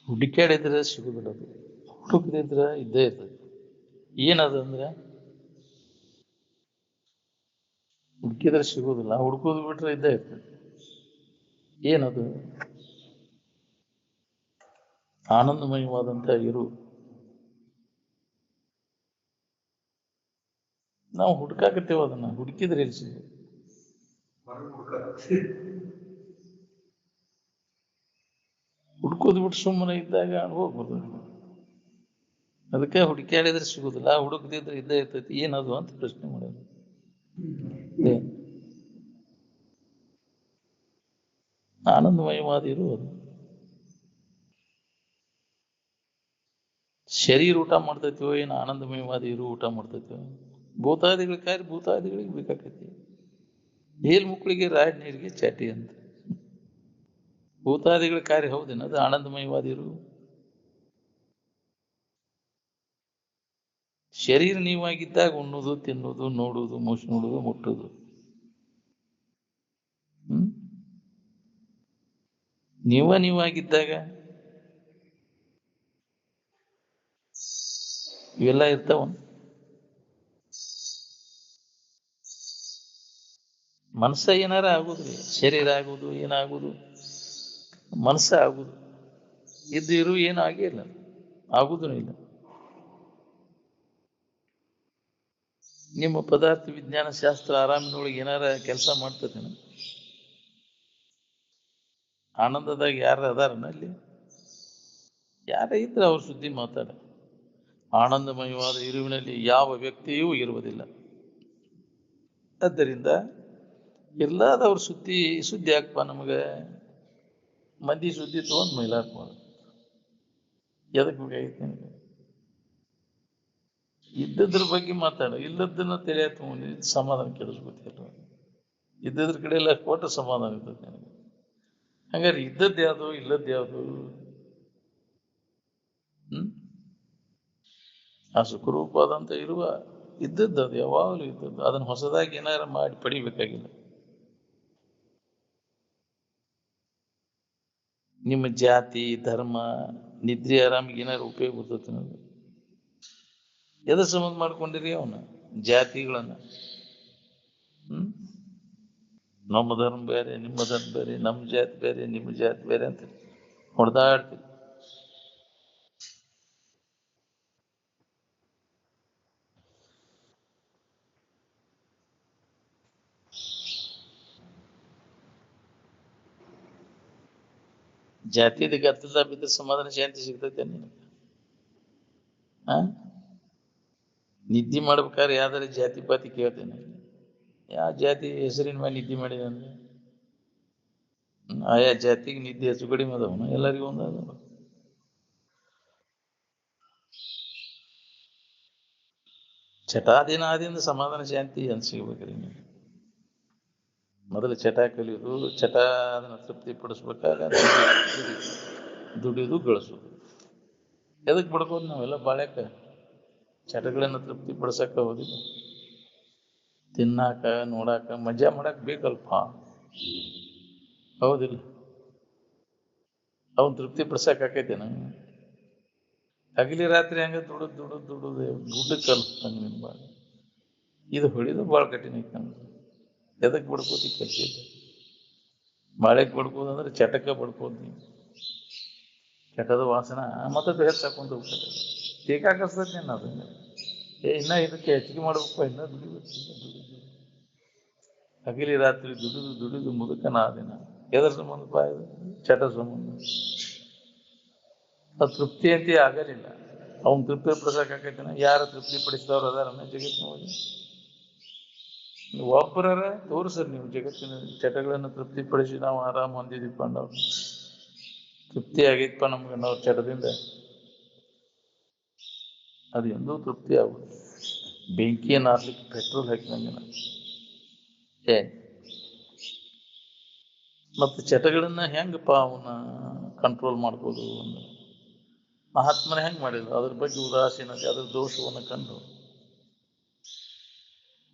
ಹುಡುಕ್ಯಾಡಿದ್ರೆ ಸಿಗುದಿಲ್ಲ ಅದು, ಹುಡುಕದಿದ್ರೆ ಇದ್ದೇ ಇರ್ತದೆ. ಏನದು ಅಂದ್ರೆ ಹುಡುಕಿದ್ರೆ ಸಿಗುದಿಲ್ಲ, ಹುಡುಕೋದು ಬಿಟ್ರೆ ಇದ್ದೇ ಇರ್ತದೆ. ಏನದು? ಆನಂದಮಯವಾದಂತ ಇರು. ನಾವು ಹುಡುಕಾಕತ್ತೇವ, ಅದನ್ನ ಹುಡುಕಿದ್ರೆ ಎಲ್ಲಿ ಸಿಗ? ಹುಡುಕೋದು ಬಿಟ್ಟು ಸುಮ್ಮನೆ ಇದ್ದಾಗ ಹೋಗ್ಬೋದು. ಅದಕ್ಕೆ ಹುಡುಕ್ಯಾಡಿದ್ರೆ ಸಿಗುದಿಲ್ಲ, ಹುಡುಕದಿದ್ರೆ ಇದ್ದೇ ಇರ್ತೈತಿ. ಏನದು ಅಂತ ಪ್ರಶ್ನೆ ಮಾಡೋದು. ಆನಂದಮಯವಾದ ಇರುವುದು. ಶರೀರ ಊಟ ಮಾಡ್ತೈತಿವೋ ಏನು ಆನಂದಮಯವಾದ ಇರು ಊಟ ಮಾಡ್ತೈತಿವೋ? ಭೂತಾದಿಗಳ ಕಾರ್ಯ ಭೂತಾದಿಗಳಿಗೆ ಬೇಕಾಕೈತಿ. ನೀಲ್ ಮುಕ್ಕಳಿಗೆ ರಾಡ್ ನೀರಿಗೆ ಚಾಟಿ ಅಂತ. ಭೂತಾದಿಗಳ ಕಾರ್ಯ ಹೌದೇನ ಅದು ಆನಂದಮಯವಾದ ಇರು? ಶರೀರ ನೀವಾಗಿದ್ದಾಗ ಉಣ್ಣುವುದು, ತಿನ್ನುವುದು, ನೋಡುವುದು, ನೋಡುವುದು, ಮುಟ್ಟುವುದು. ನೀವಾಗಿದ್ದಾಗ ಇವೆಲ್ಲ ಇರ್ತಾವ. ಮನಸ್ಸ ಏನಾರ ಆಗುದ್ರಿ, ಶರೀರ ಆಗುದು, ಏನಾಗುದು, ಮನಸ್ಸ ಆಗುದು. ಇದ್ದು ಇರು ಏನು ಆಗಿಲ್ಲ, ಆಗುದೂ ಇಲ್ಲ. ನಿಮ್ಮ ಪದಾರ್ಥ ವಿಜ್ಞಾನ ಶಾಸ್ತ್ರ ಆರಾಮಿನೊಳಗೆ ಏನಾರ ಕೆಲಸ ಮಾಡ್ತದೇನ? ಆನಂದದಾಗ ಯಾರ ಅದಾರನ ಅಲ್ಲಿ? ಯಾರ ಇದ್ರೆ ಅವ್ರ ಸುದ್ದಿ ಮಾತಾಡ. ಆನಂದಮಯವಾದ ಇರುವಿನಲ್ಲಿ ಯಾವ ವ್ಯಕ್ತಿಯೂ ಇರುವುದಿಲ್ಲ. ಆದ್ದರಿಂದ ಇರ್ಲಾದವ್ರ ಸುದ್ದಿ ಹಾಕ್ಪ ನಮಗೆ. ಮಂದಿ ಸುದ್ದಿ ತಗೊಂಡ್ ಮೈಲಾಕ್ಬಾರ್ದು. ಎದಕ್ ಬೇಕಾಗಿತ್ತು ನಿನಗೆ? ಇದ್ದದ್ರ ಬಗ್ಗೆ ಮಾತಾಡ, ಇಲ್ಲದನ್ನ ತಿಳಿಯ ತಗೊಂಡು ಸಮಾಧಾನ ಕೆಡಿಸ್ಕೊತಿಲ್ಲ. ಇದ್ದದ್ರ ಕಡೆ ಎಲ್ಲ ಕೊಟ್ಟು ಸಮಾಧಾನ ಇರ್ತದೆ ನನಗೆ. ಹಂಗಾರೆ ಇದ್ದದ್ದು ಯಾವುದು, ಇಲ್ಲದ್ದು ಯಾವುದು? ಆ ಸುಖರೂಪವಾದಂತ ಇರುವ ಇದ್ದದ್ದು ಅದು ಯಾವಾಗಲೂ ಇದ್ದದ್ದು. ಅದನ್ನ ಹೊಸದಾಗಿ ಏನಾರ ಮಾಡಿ ಪಡಿಬೇಕಾಗಿಲ್ಲ. ನಿಮ್ಮ ಜಾತಿ ಧರ್ಮ ನಿದ್ರೆ ಆರಾಮಿಗೆ ಏನಾರು ಉಪಯೋಗ ಬರ್ತದೆ ನನಗೆ? ಎದ್ರ ಸಂಬಂಧ ಮಾಡ್ಕೊಂಡಿರಿ ಅವನ ಜಾತಿಗಳನ್ನ? ನಮ್ಮ ಧರ್ಮ ಬೇರೆ, ನಿಮ್ಮ ಧರ್ಮ ಬೇರೆ, ನಮ್ಮ ಜಾತಿ ಬೇರೆ, ನಿಮ್ಮ ಜಾತಿ ಬೇರೆ ಅಂತ ಹೊಡೆದಾಡ್ತೀವಿ. ಜಾತಿದ ಗದ್ದಲ ಬಿದ್ದರೆ ಸಮಾಧಾನ ಶಾಂತಿ ಸಿಗ್ತೈತೆ ನಿನಗೆ? ನಿದ್ದೆ ಮಾಡ್ಬೇಕಾದ್ರೆ ಯಾವ್ದಾರ ಜಾತಿ ಪಾತಿ ಕೇಳ್ತೇನೆ? ಯಾವ ಜಾತಿ ಹೆಸರಿನ ಮೇಲೆ ನಿದ್ದೆ ಮಾಡಿದೆ ಅಂದ್ರೆ ಆಯಾ ಜಾತಿಗೆ ನಿದ್ದೆ ಹೆಚ್ಚು ಕಡಿಮೆ ಅದಾವನ? ಎಲ್ಲರಿಗೂ ಒಂದಾದ ಚಟಾದಿನಾದಿಂದ ಸಮಾಧಾನ ಶಾಂತಿ ಅಂತ ಸಿಗ್ಬೇಕ್ರಿ ನೀವು. ಮೊದಲು ಚಟ ಕಲಿಯೋದು, ಚಟ ಅದನ್ನ ತೃಪ್ತಿ ಪಡಿಸ್ಬೇಕಾಗ ದುಡಿಯೋದು ಗಳಿಸೋದು. ಎದಕ್ ಬಡ್ಕೋದು ನಾವೆಲ್ಲ ಬಾಳ್ಯಾಕ? ಚಟಗಳನ್ನ ತೃಪ್ತಿ ಪಡಿಸಕ ಹೋದಿಲ್ಲ, ತಿನ್ನಾಕ ನೋಡಾಕ ಮಜಾ ಮಾಡಕ್ ಬೇಕಲ್ಪ. ಹೌದಿಲ್ಲ? ಅವನ್ ತೃಪ್ತಿ ಪಡಿಸಕ್ ಆಕೈತೇನ? ಹಗಲಿ ರಾತ್ರಿ ಹಂಗ ದುಡುದು ಕಲ್ತಾನ ನಿನ್ ಬಾಳ. ಇದು ಹೊಡಿದು ಭಾಳ ಕಠಿಣ ಐತೆ ನಮ್ಗೆ. ಎದಕ್ ಬಡ್ಕೋತಿ ಕೆಲಸ ಇಲ್ಲ. ಬಾಳೆಕ್ ಬಡ್ಕೋದಂದ್ರೆ ಚಟಕ ಬಡ್ಕೋದು ನೀವು. ಚಟದ ವಾಸನ ಮತ್ತೆ ಹೆಚ್ಚಾಕೊಂತ ಹೋಗ್ತದೆ. ಟೀಕಾಕಸ್ತೇನೆ ಅದನ್ನ. ಇನ್ನ ಇದಕ್ಕೆ ಹೆಚ್ಚಿಗೆ ಮಾಡ್ಬೇಕು, ಇನ್ನ ದುಡಿಬೇಕು. ಹಗಲಿ ರಾತ್ರಿ ದುಡಿದು ಮುದುಕನ ಆದಿನ. ಎದರ ಸಂಬಂಧ ಇದು? ಚಟ ಸಂಬಂಧ. ಅದು ತೃಪ್ತಿ ಅಂತ ಆಗಲಿಲ್ಲ. ಅವನ್ ತೃಪ್ತಿ ಪಡಿಸಕ್ಕಾಕೈತೇನ? ಯಾರು ತೃಪ್ತಿ ಪಡಿಸಿದವ್ರು ಅದಾರನ್ನ ಜಗತ್ತಿನೊಳಗೆ? ಒಬ್ಬರ ತೋರಿಸ್ರಿ ನೀವು ಜಗತ್ತಿನ ಚಟಗಳನ್ನು ತೃಪ್ತಿಪಡಿಸಿ ನಾವು ಆರಾಮ್ ಹೊಂದಿದೀಪ ನಾವು. ತೃಪ್ತಿ ಆಗೈತಪ್ಪ ನಮ್ಗೆ ನಾವು ಚಟದಿಂದ. ಅದು ಎಂದೂ ತೃಪ್ತಿ ಆಗುದು. ಬೆಂಕಿಯನ್ನು ಹಾರ್ಲಿಕ್ಕೆ ಪೆಟ್ರೋಲ್ ಹಾಕಿದಂಗಿನ. ಮತ್ತು ಚಟಗಳನ್ನ ಹೆಂಗಪ್ಪ ಅವನ್ನ ಕಂಟ್ರೋಲ್ ಮಾಡ್ಬೋದು ಅಂದ್ರೆ ಮಹಾತ್ಮನ ಹೆಂಗ್ ಮಾಡಿದ್ರು? ಅದ್ರ ಬಗ್ಗೆ ಉದಾಸೀನತೆ, ಅದ್ರ ದೋಷವನ್ನು ಕಂಡು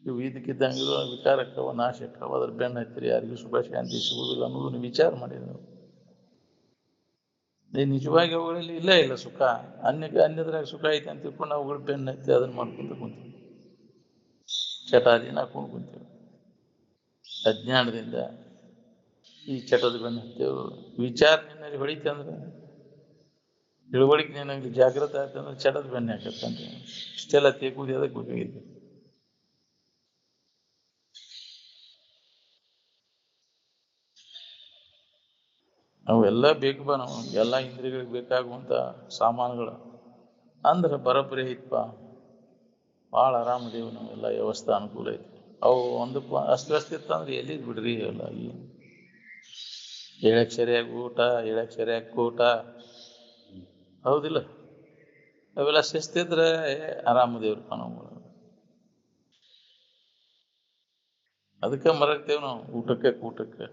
ಇವು ಇದಕ್ಕಿದ್ದಂಗಿರುವ ವಿಕಾರಕ್ಕವ ನಾಶಕ್ಕವ ಅದ್ರ ಬೆನ್ನ ಹತ್ತಿರ ಯಾರಿಗೂ ಶುಭ ಶಾಂತಿ ಸಿಗುವುದಿಲ್ಲ ಅನ್ನೋದನ್ನು ವಿಚಾರ ಮಾಡಿದ್ರು. ನಿಜವಾಗಿ ಅವುಗಳಲ್ಲಿ ಇಲ್ಲ ಇಲ್ಲ ಸುಖ. ಅನ್ಯದ್ರಾಗ ಸುಖ ಐತೆ ಅಂತ ತಿಳ್ಕೊಂಡು ಅವುಗಳು ಬೆನ್ನ ಐತಿ ಅದನ್ನ ಮಾಡ್ಕೊಂತ ಕುಂತೀವಿ, ಚಟಾದಿನ ಹಾಕೊಂಡು ಕುಂತೀವಿ. ಅಜ್ಞಾನದಿಂದ ಈ ಚಟದ ಬೆನ್ನ ಹತ್ತೇವು. ವಿಚಾರ ನಿನ್ನಲ್ಲಿ ಹೊಡಿತೆ ಅಂದ್ರೆ, ತಿಳುವಳಿಕೆ ನಿನ್ನಲ್ಲಿ ಜಾಗೃತ ಆಯ್ತು ಅಂದ್ರೆ ಚಟದ ಬೆನ್ನ ಹಾಕತ್ತಂತೆ. ಇಷ್ಟೆಲ್ಲ ತೇಕುವುದು ಅದಕ್ಕೆ ಬೇಕಾಗಿದೆ. ಅವೆಲ್ಲ ಬೇಕು ಬಾ, ನಾವು ಎಲ್ಲ ಇಂದ್ರಿಯಗಳಿಗೆ ಬೇಕಾಗುವಂಥ ಸಾಮಾನುಗಳು ಅಂದ್ರೆ ಬರೋಬ್ಬರಿ ಐತಪ್ಪ, ಭಾಳ ಆರಾಮದೇವು. ನಾವೆಲ್ಲ ವ್ಯವಸ್ಥೆ ಅನುಕೂಲ ಐತಿ. ಅವು ಒಂದು ಅಸ್ತವ್ಯಸ್ತ ಇತ್ತಂದ್ರೆ ಎಲ್ಲಿದ್ ಬಿಡ್ರಿ ಅವೆಲ್ಲ. ಹೇಳಕ್ ಸರಿಯಾಗಿ ಊಟ, ಹೇಳಕ್ ಸರಿಯಾಗಿ ಕೂಟ, ಹೌದಿಲ್ಲ? ಅವೆಲ್ಲ ಶಿಸ್ತಿದ್ರೆ ಆರಾಮದೇವ್ರಪ್ಪ ನಾವು. ಅದಕ್ಕೆ ಮರಗ್ತೇವೆ ನಾವು ಊಟಕ್ಕೆ ಕೂಟಕ್ಕೆ.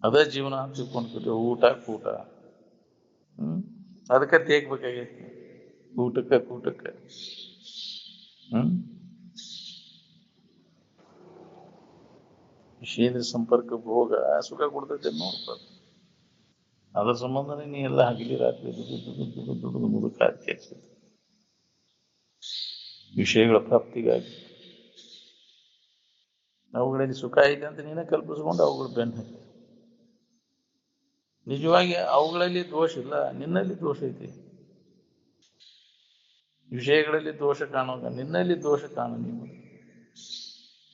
ಅದೇ ಜೀವನ ಅಂತ ತಿಳ್ಕೊಂಡ್ಬಿಟ್ಟು ಊಟ ಕೂಟ. ಅದಕ್ಕೆ ತೇಗ್ಬೇಕಾಗೈತಿ ಊಟಕ್ಕೆ ಕೂಟಕ್ಕೆ. ವಿಷೇಂದ್ರ ಸಂಪರ್ಕ ಭೋಗ ಸುಖ ಕೊಡ್ತೈತೆ ನೋಡ್ಬಾರ್ದು. ಅದ್ರ ಸಂಬಂಧನೇ ನೀ ಎಲ್ಲ ಹಗಲಿ ರಾತ್ರಿ ದುಡ್ಡು ಮುದುಕ ಆಗ್ತೈತಿ ವಿಷಯಗಳ ಪ್ರಾಪ್ತಿಗಾಗಿ. ಅವುಗಳಲ್ಲಿ ಸುಖ ಐತೆ ಅಂತ ನೀನೇ ಕಲ್ಪಿಸ್ಕೊಂಡು ಅವುಗಳು ಬೆನ್ನು ಹತ್ತಿ. ನಿಜವಾಗಿ ಅವುಗಳಲ್ಲಿ ದೋಷ ಇಲ್ಲ, ನಿನ್ನಲ್ಲಿ ದೋಷ ಐತಿ. ವಿಷಯಗಳಲ್ಲಿ ದೋಷ ಕಾಣುವಾಗ ನಿನ್ನಲ್ಲಿ ದೋಷ ಕಾಣು.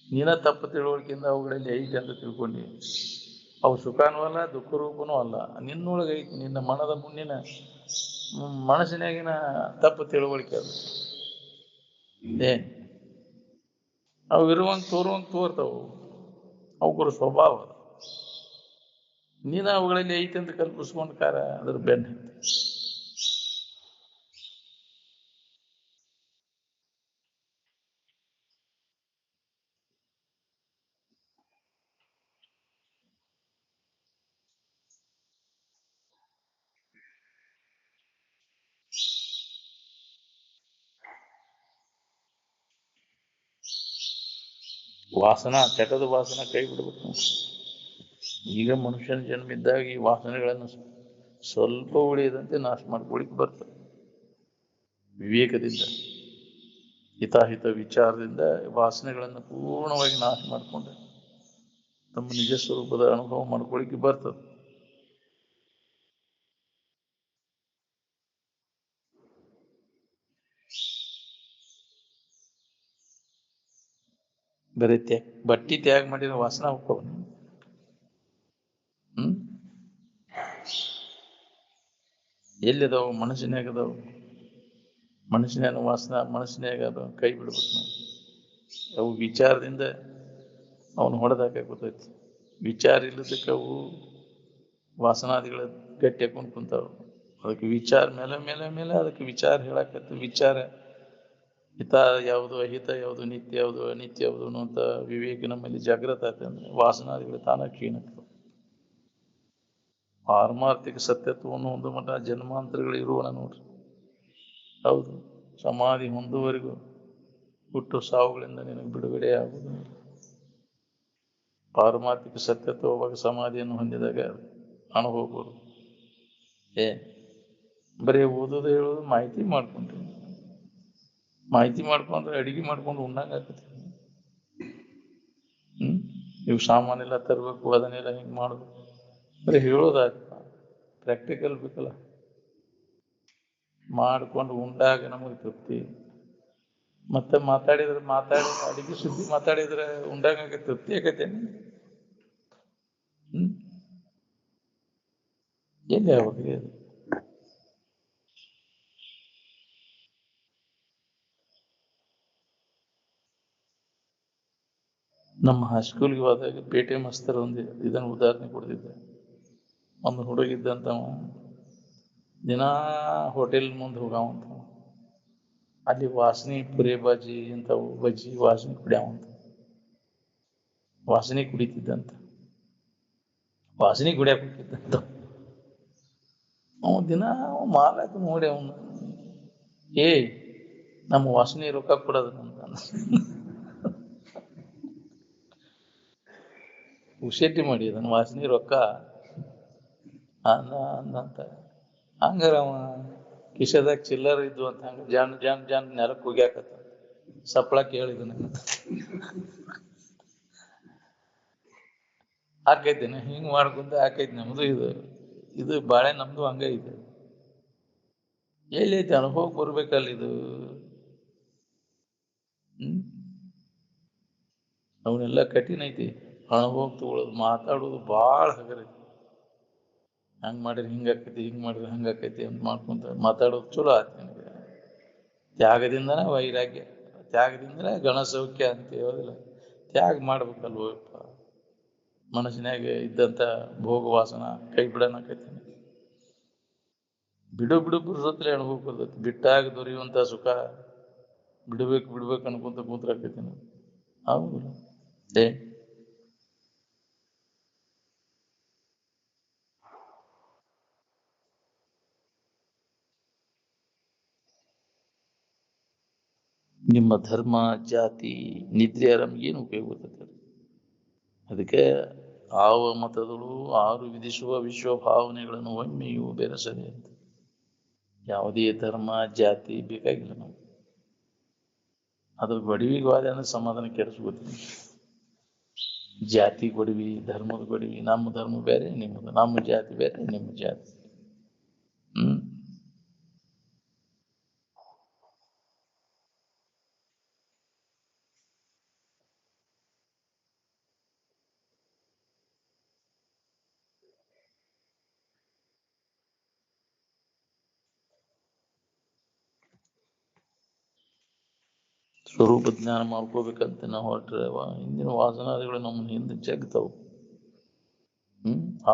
ನೀನ ತಪ್ಪು ತಿಳುವಳಿಕೆಯಿಂದ ಅವುಗಳಲ್ಲಿ ಐತಿ ಅಂತ ತಿಳ್ಕೊಂಡು ಅವು ಸುಖನೂ ಅಲ್ಲ ದುಃಖ ರೂಪನೂ ಅಲ್ಲ, ನಿನ್ನೊಳಗೆ ಐತಿ. ನಿನ್ನ ಮನದ ಮುಂದಿನ ಮನಸ್ಸಿನಾಗಿನ ತಪ್ಪು ತಿಳುವಳಿಕೆ ಅದು. ಅವು ಇರುವಂಗೆ ತೋರ್ತಾವು, ಅವುಗಳ ಸ್ವಭಾವ. ನೀನು ಅವುಗಳಲ್ಲಿ ಐತಿ ಅಂತ ಕಲ್ಪಿಸ್ಕೊಂಡು ಅದ್ರ ಬೆನ್ನ ವಾಸನ, ಚಟದ ವಾಸನ ಕೈ ಬಿಡ್ಬೇಕು. ಈಗ ಮನುಷ್ಯನ ಜನ್ಮ ಇದ್ದಾಗ ಈ ವಾಸನೆಗಳನ್ನು ಸ್ವಲ್ಪ ಉಳಿಯದಂತೆ ನಾಶ ಮಾಡ್ಕೊಳಿಕ್ ಬರ್ತದೆ. ವಿವೇಕದಿಂದ, ಹಿತಾಹಿತ ವಿಚಾರದಿಂದ ವಾಸನೆಗಳನ್ನು ಪೂರ್ಣವಾಗಿ ನಾಶ ಮಾಡಿಕೊಂಡು ತಮ್ಮ ನಿಜ ಸ್ವರೂಪದ ಅನುಭವ ಮಾಡ್ಕೊಳಿಕ್ಕೆ ಬರ್ತದೆ. ಬರೀ ಬಟ್ಟಿ ತ್ಯಾಗ ಮಾಡಿರೋ ವಾಸನ ಹೋಗ್ತಾವ. ಎಲ್ಲಿದಾವು? ಮನಸ್ಸಿನಾಗ ಅದಾವು. ಮನುಷ್ಯನ ವಾಸನ ಮನಸ್ಸಿನಾಗ ಅದು ಕೈ ಬಿಡ್ಬೇಕು ನಾವು. ಅವು ವಿಚಾರದಿಂದ ಅವನು ಹೊಡೆದಾಕ ಗೊತ್ತೈತಿ. ವಿಚಾರ ಇಲ್ಲದಕ್ಕೆ ಅವು ವಾಸನಾದಿಗಳ ಗಟ್ಟಿ ಹಾಕೊಂಡು ಕುಂತಾವ. ಅದಕ್ಕೆ ವಿಚಾರ ಮೇಲೆ ಮೇಲೆ ಮೇಲೆ ಅದಕ್ಕೆ ವಿಚಾರ ಹೇಳಕತ್ತು. ವಿಚಾರ ಹಿತ ಯಾವುದು, ಅಹಿತ ಯಾವುದು, ನಿತ್ಯ ಯಾವುದು, ಅನಿತ್ಯ ಯಾವುದು ಅನ್ನುವಂಥ ವಿವೇಕ ನಮ್ಮಲ್ಲಿ ಜಾಗೃತ ಆಯ್ತು ಅಂದ್ರೆ ವಾಸನಾದಿಗಳು ತಾನ ಕ್ಷೀಣಕ್ಕೆ. ಪಾರಮಾರ್ಥಿಕ ಸತ್ಯತ್ವವನ್ನು ಒಂದು ಮಟ್ಟ ಜನ್ಮಾಂತರಗಳು ಇರುವಣ ನೋಡ್ರಿ. ಹೌದು, ಸಮಾಧಿ ಹೊಂದುವರೆಗೂ ಹುಟ್ಟು ಸಾವುಗಳಿಂದ ನಿನಗೆ ಬಿಡುಗಡೆ ಆಗುವುದು. ಪಾರಮಾರ್ಥಿಕ ಸತ್ಯತ್ವವಾಗ ಸಮಾಧಿಯನ್ನು ಹೊಂದಿದಾಗ ಅನುಭವಗಳು ಬರೀ ಓದೋದು ಹೇಳೋದು ಮಾಹಿತಿ ಮಾಡ್ಕೊಂಡ್ರಿ. ಮಾಹಿತಿ ಮಾಡ್ಕೊಂಡ್ರೆ ಅಡಿಗೆ ಮಾಡ್ಕೊಂಡು ಉಣ್ಣಂಗ ಆಗ್ತದೆ. ಇವು ಸಾಮಾನೆಲ್ಲ ತರಬೇಕು, ಅದನ್ನೆಲ್ಲ ಹಿಂಗೆ ಮಾಡಬೇಕು, ಬರೀ ಹೇಳೋದಾಗ್ತ. ಪ್ರಾಕ್ಟಿಕಲ್ ಬೇಕಲ್ಲ. ಮಾಡ್ಕೊಂಡು ಉಂಡಾಗ ನಮಗೆ ತೃಪ್ತಿ. ಮತ್ತೆ ಮಾತಾಡಿದ್ರೆ ಅಡಿಗೆ ಸುದ್ದಿ ಮಾತಾಡಿದ್ರೆ ಉಂಡಾಗ ತೃಪ್ತಿ ಆಗತ್ತೇನೆ. ಎಲ್ಲಿ ಯಾವಾಗ ನಮ್ಮ ಹೈಸ್ಕೂಲ್ಗೆ ಹೋದಾಗ ಪೇಟೆ ಮಸ್ತರ್ ಒಂದು ಇದನ್ನು ಉದಾಹರಣೆ ಕೊಡ್ತಿದ್ದೆ. ಒಂದು ಹುಡುಗಿದ್ದಂತ ದಿನಾ ಹೋಟೆಲ್ ಮುಂದೆ ಹೋಗವಂತ. ಅಲ್ಲಿ ವಾಸನೆ ಪುರಿ ಬಾಜಿ ಇಂಥವು ಬಜ್ಜಿ ವಾಸನೆ ಕುಡಿಯವಂತ. ವಾಸನೆ ಕುಡಿತಿದ್ದಂತ, ವಾಸನೆ ಕುಡಿಯಾಕ ಹೋಗ್ತಿದ್ದಂತ. ಅವ ದಿನ ಮಾಲಾಕ ನೋಡಿ ಅವನು ನಮ್ಮ ವಾಸನೆ ರೊಕ್ಕ ಕೊಡೋದು ಅಂತ ಹುಷೇಟಿ ಮಾಡಿ ಅದನ್ನ ವಾಸನೆ ರೊಕ್ಕ ಅಂದಂತ. ಹಂಗಾರ ಅವ ಕಿಶದಾಗ ಚಿಲ್ಲರ್ ಇದ್ದು ಅಂತ ಹಂಗ ಜಾನ್ ನೆಲಕ್ಕೆ ಹೋಗ್ಯಾಕತ್ತ ಸಪ್ಳ ಕೇಳಿದ ನಾನು ಹಾಕೈತೇನೆ ಹಿಂಗ್ ಮಾಡ್ಕೊಂತ ಹಾಕೈತಿ ನಮ್ದು ಇದು ಬಾಳೆ ನಮ್ದು ಹಂಗ ಇದೆ. ಎಲ್ಲಿ ಐತಿ ಅನುಭವ ಬರ್ಬೇಕಲ್ಲ ಇದು. ಅವನ್ನೆಲ್ಲ ಕಠಿಣ ಐತಿ ಅನುಭವ ತಗೊಳ್ಳೋದು ಮಾತಾಡೋದು ಭಾಳ ಹಗರೈತಿ. ಹಂಗ್ ಮಾಡಿದ್ರೆ ಹಿಂಗ ಆಕೈತಿ, ಹಿಂಗ್ ಮಾಡಿದ್ರೆ ಹಂಗ ಆಕೈತಿ ಅಂತ ಮಾಡ್ಕೊಂತ ಮಾತಾಡೋದು ಚಲೋ ಆಯ್ತು ನಿನಗೆ. ತ್ಯಾಗದಿಂದನೇ ವೈರಾಗ್ಯ, ತ್ಯಾಗದಿಂದನೇ ಗಣಸೌಖ್ಯ ಅಂತ ಹೇಳೋದಿಲ್ಲ. ತ್ಯಾಗ ಮಾಡ್ಬೇಕಲ್ವಪ್ಪ. ಮನಸ್ಸಿನಾಗ ಇದ್ದಂಥ ಭೋಗ ವಾಸನ ಕೈ ಬಿಡೋಣಕೈತಿ. ಬಿಡು ಬರ್ತೈತಿ ಅನುಭವ ಬರ್ತೈತಿ. ಬಿಟ್ಟಾಗ ದೊರೆಯುವಂಥ ಸುಖ ಬಿಡ್ಬೇಕು ಅನ್ಕೊಂತ ಕೂತ್ರಾಕೈತಿ. ಹೌದು ಏ ನಿಮ್ಮ ಧರ್ಮ ಜಾತಿ ನಿದ್ರೆ ಏನು ಉಪಯೋಗ ಬರ್ತೈತೆ. ಅದಕ್ಕೆ ಆವ ಮತಗಳು ಆರು ವಿಧಿಸುವ ವಿಶ್ವ ಭಾವನೆಗಳನ್ನು ಒಮ್ಮೆಯೂ ಬೆರೆಸದೆ ಅಂತ. ಯಾವುದೇ ಧರ್ಮ ಜಾತಿ ಬೇಕಾಗಿಲ್ಲ ನಾವು. ಅದ್ರ ಗೊಡವಿಗೆ ವಾದ ಅಂದ್ರೆ ಸಮಾಧಾನ ಕೆಡಿಸ್ಕೊತೀನಿ. ಜಾತಿ ಗೊಡವಿ, ಧರ್ಮದ ಗೊಡವಿ, ನಮ್ಮ ಧರ್ಮ ಬೇರೆ ನಿಮ್ಮದು, ನಮ್ಮ ಜಾತಿ ಬೇರೆ ನಿಮ್ಮ ಜಾತಿ. ಸ್ವರೂಪ ಜ್ಞಾನ ಮಾಡ್ಕೋಬೇಕಂತ ನಾವು ಹೊರಟ್ರೆ ಹಿಂದಿನ ವಾಸನಾದಿಗಳು ನಮ್ಮನ್ನು ಹಿಂದೆ ಜಗ್ತಾವು.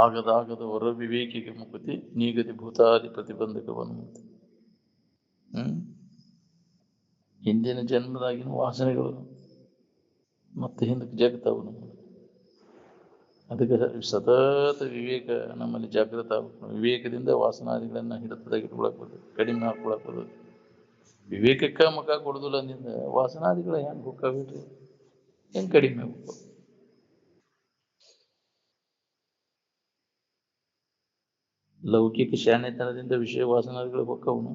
ಆಗದ ಹೊರ ವಿವೇಕಿಗೆ ಮುಕ್ತಿ, ನೀಗತಿ ಭೂತಾದಿ ಪ್ರತಿಬಂಧಕವನ್ನು. ಹಿಂದಿನ ಜನ್ಮದಾಗಿನ ವಾಸನೆಗಳು ಮತ್ತೆ ಹಿಂದಕ್ಕೆ ಜಗ್ತಾವು ನಮ್ಮ. ಅದಕ್ಕೆ ಸತತ ವಿವೇಕ ನಮ್ಮಲ್ಲಿ ಜಾಗೃತ ಆಗ್ಬೇಕು. ವಿವೇಕದಿಂದ ವಾಸನಾದಿಗಳನ್ನ ಹಿಡಿತದಾಗಿಟ್ಕೊಳಕ್ಬೋದು, ಕಡಿಮೆ ಹಾಕೊಳಕ್ಬೋದು. ವಿವೇಕಕ್ಕ ಮುಖ ಕೊಡುದಿಲ್ಲ ಅಂದಿಂದ ವಾಸನಾದಿಗಳ ಹೆಂಗೆ ಹೋಗ್ತಾವಿಲ್ರಿ, ಹೆಂಗೆ ಕಡಿಮೆ ಆಗ್ಬೇಕು. ಲೌಕಿಕ ಶಾಣೆತನದಿಂದ ವಿಷಯ ವಾಸನಾದಿಗಳು ಹೋಕ್ಕವನು.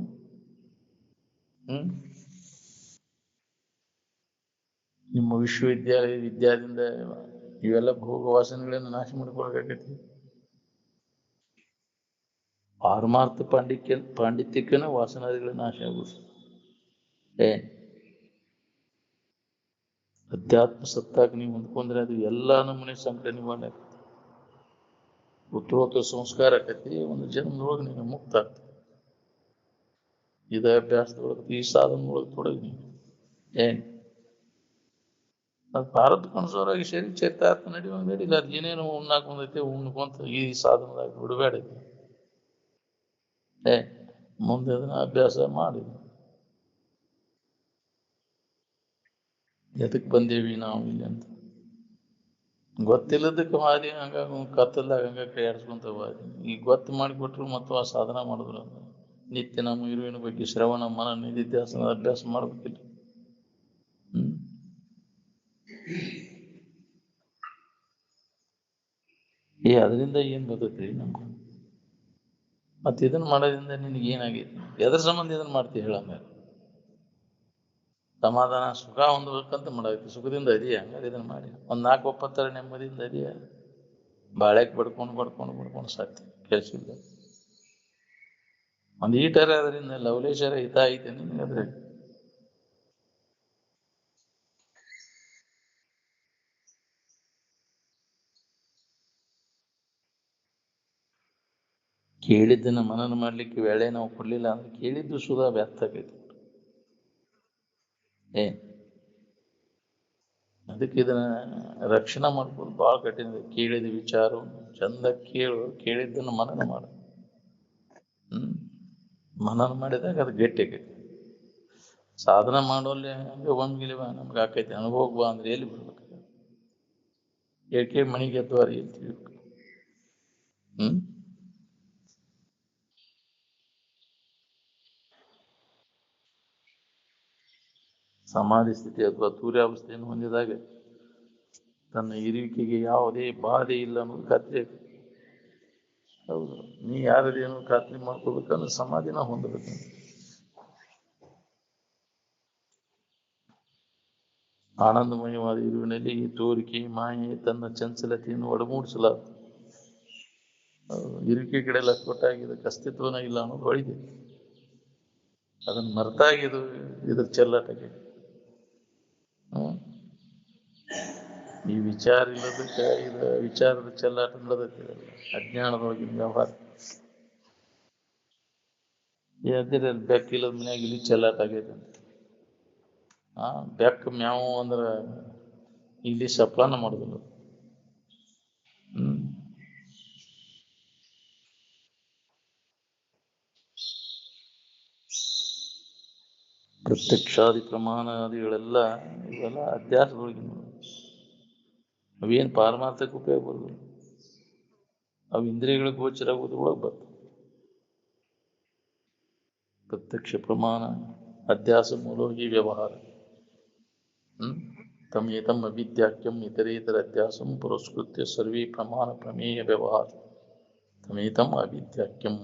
ನಿಮ್ಮ ವಿಶ್ವವಿದ್ಯಾಲಯ ವಿದ್ಯಾದಿಂದ ಇವೆಲ್ಲ ಭೋಗ ವಾಸನೆಗಳನ್ನು ನಾಶ ಮಾಡ್ಕೊಳಕೈತಿ. ಪಾರಮಾರ್ಥ ಪಾಂಡಿತ್ಯಕ್ಕನ ವಾಸನಾದಿಗಳ ನಾಶ ಆಗುದು. ಅಧ್ಯಾತ್ಮ ಸತ್ತಾಗ ನೀವು ಹೊಂದ್ಕೊಂಡ್ರೆ ಅದು ಎಲ್ಲ ನಮ್ಮನೆ ಸಂಕಟ ನಿವಾರಣೆ ಆಗ್ತದೆ. ಉತ್ತರೋತ್ತರ ಸಂಸ್ಕಾರ ಆಕತಿ. ಒಂದು ಜನ್ಮದೊಳಗೆ ನೀನು ಮುಕ್ತ ಆಗ್ತದೆ. ಇದ ಅಭ್ಯಾಸದೊಳಗೆ ಈ ಸಾಧನದೊಳಗೆ ತೊಡಗಿ ನೀನು ಅದು ಭಾರತ ಕನಸೋರಾಗಿ ಶರೀರ ಚರಿತಾರ್ಥ ನಡೆಯುವಂಗ ನಡಿಲ್ಲ. ಅದು ಏನೇನು ಉಣ್ಣಾಕ್ ಬಂದೈತೆ ಉಣ್ಕೊಂತ ಈ ಸಾಧನದಾಗ ಬಿಡಬೇಡಿದೆ. ಮುಂದೆ ಅದನ್ನ ಅಭ್ಯಾಸ ಮಾಡಿ. ಎದಕ್ ಬಂದೇವಿ ನಾವು ಇಲ್ಲಿ ಅಂತ ಗೊತ್ತಿಲ್ಲದಕ್ಕೆ ಹಾದಿ ಹಂಗ ಕತ್ತಲ್ದಾಗ ಹಂಗ ಕೈ ಆಡಿಸ್ಕೊಂತ ಹಾದಿ. ಈಗ ಗೊತ್ತು ಮಾಡಿಕೊಟ್ರು ಮತ್ತು ಆ ಸಾಧನ ಮಾಡಿದ್ರು ಅಂತ ನಿತ್ಯ ನಮ್ಮ ಇರುವಿನ ಬಗ್ಗೆ ಶ್ರವಣ ಮನ ನಿಧಿಧ್ಯಾಸನ ಅಭ್ಯಾಸ ಮಾಡ್ಬೇಕಿಲ್ಲ. ಅದರಿಂದ ಏನ್ ಬರ್ತೈತಿ ನಮ್ಗೆ? ಮತ್ತೆ ಇದನ್ನ ಮಾಡೋದ್ರಿಂದ ನಿನಗೆ ಏನಾಗೈತಿ? ಎದ್ರ ಸಂಬಂಧ ಇದನ್ನ ಮಾಡ್ತೀವಿ ಹೇಳಂಗ? ಸಮಾಧಾನ ಸುಖ ಹೊಂದಬೇಕಂತ ಮಾಡಾಕತ್ತಿ. ಸುಖದಿಂದ ಅದಿಯ ಹಂಗಾರೆ ಇದನ್ನ ಮಾಡಿ ಒಂದ್ 4 ಒಪ್ಪತ್ತರ ನೆಮ್ಮದಿಯಿಂದ ಅದಿಯ. ಬಾಳೆಕ್ ಬಡ್ಕೊಂಡು ಸಾಧ್ಯ ಕೆಲಸ ಇಲ್ಲ. ಒಂದ್ ಈಟರ ಅದರಿಂದ ಲವಲೇಶರ ಹಿತ ಐತೆ ನಿನ್ಗೆ ಅದ್ರಾಗ. ಕೇಳಿದ್ದನ್ನ ಮನನ ಮಾಡ್ಲಿಕ್ಕೆ ವೇಳೆ ನಾವು ಕೊಡ್ಲಿಲ್ಲ ಅಂದ್ರೆ ಕೇಳಿದ್ದು ಸುಧಾ ವ್ಯರ್ಥ ಆಗೈತಿ. ಅದಕ್ಕೆ ಇದನ್ನ ರಕ್ಷಣೆ ಮಾಡ್ಬೋದು ಭಾಳ ಕಠಿಣ. ಕೇಳಿದ ವಿಚಾರ ಚಂದ ಕೇಳಿದ್ದನ್ನು ಮನನ ಮಾಡ. ಮನನ ಮಾಡಿದಾಗ ಅದು ಗಟ್ಟಿ ಆಗೈತಿ. ಸಾಧನ ಮಾಡೋಲ್ಲಿ ಹಂಗೆ ಒಮ್ಗಿಲಿವ ನಮ್ಗೆ ಆಕೈತಿ. ಅನುಭವಕ್ಕೆ ಬಾ ಅಂದ್ರೆ ಎಲ್ಲಿ ಬರ್ಬೇಕು? ಏಕೆ ಮಣಿಗೆ ಎದ್ದುವಾರಿ ಹೇಳ್ತೀವಿ. ಸಮಾಧಿ ಸ್ಥಿತಿ ಅಥವಾ ತೂರ್ಯಾವಸ್ಥೆಯನ್ನು ಹೊಂದಿದಾಗ ತನ್ನ ಇರುವಿಕೆಗೆ ಯಾವುದೇ ಬಾಧೆ ಇಲ್ಲ ಅನ್ನೋದು ಖಾತ್ರಿ. ಹೌದು, ನೀ ಯಾರದೇನು ಖಾತ್ರಿ ಮಾಡ್ಕೋಬೇಕಂದ್ರೆ ಸಮಾಧಿನ ಹೊಂದಬೇಕು. ಆನಂದಮಯವಾದ ಇರುವಿನಲ್ಲಿ ಈ ತೋರಿಕೆ ಮಾಯೆ ತನ್ನ ಚಂಚಲತೆಯನ್ನು ಒಡಮೂಡಿಸಲಾರ. ಇರುವಿಕೆ ಕಡೆ ಲಕ್ಕೊಟ್ಟಾಗಿ ಇದಕ್ಕೆ ಅಸ್ತಿತ್ವನ ಇಲ್ಲ ಅನ್ನೋದು ಹೊಳಿದೆ. ಅದನ್ನು ಮರೆತಾಗಿ ಇದ್ರ ಚೆಲ್ಲಾಟಕ್ಕೆ. ಈ ವಿಚಾರ ಇಲ್ಲದಕ್ಕೆ ಇದು ವಿಚಾರದ ಚೆಲ್ಲಾಟ ನಡೆದೈತಿ. ಅಜ್ಞಾನದೊಳಗಿನ ವ್ಯವಹಾರ. ಯಾವ್ದಿರ ಬೆಕ್ಕಿಲ್ಲದ ಮನ್ಯಾಗ ಇಲ್ಲಿ ಚೆಲ್ಲಾಟ ಆಗೈತೆ ಅಂತ. ಬೆಕ್ಕ ಮ್ಯಾವು ಅಂದ್ರ ಇಲ್ಲಿ ಸಪ್ಲಾನ ಮಾಡುದಿಲ್ಲ. ಪ್ರತ್ಯಕ್ಷಾದಿ ಪ್ರಮಾಣಾದಿಗಳೆಲ್ಲ ಇವೆಲ್ಲ ಅಧ್ಯಾಸದೊಳಗಿನ. ಅವೇನು ಪಾರಮಾರ್ಥಕ್ಕೆ ಉಪಯೋಗ ಬರೋದು, ಅವು ಇಂದ್ರಿಯಗಳ ಗೋಚರ ಆಗೋದು ಒಳಗೆ ಬರ್ತದೆ. ಪ್ರತ್ಯಕ್ಷ ಪ್ರಮಾಣ ಅಧ್ಯಾಸ ಮೂಲೋಗಿ ವ್ಯವಹಾರ. ತಮೇತಂ ಅವಿದ್ಯಾಖ್ಯಂ ಇತರೇತರ ಅಧ್ಯಾಸಂ ಪುರಸ್ಕೃತ್ಯ ಸರ್ವೇ ಪ್ರಮಾಣ ಪ್ರಮೇಯ ವ್ಯವಹಾರ. ತಮೇತಂ ಅವಿದ್ಯಾಖ್ಯಂ,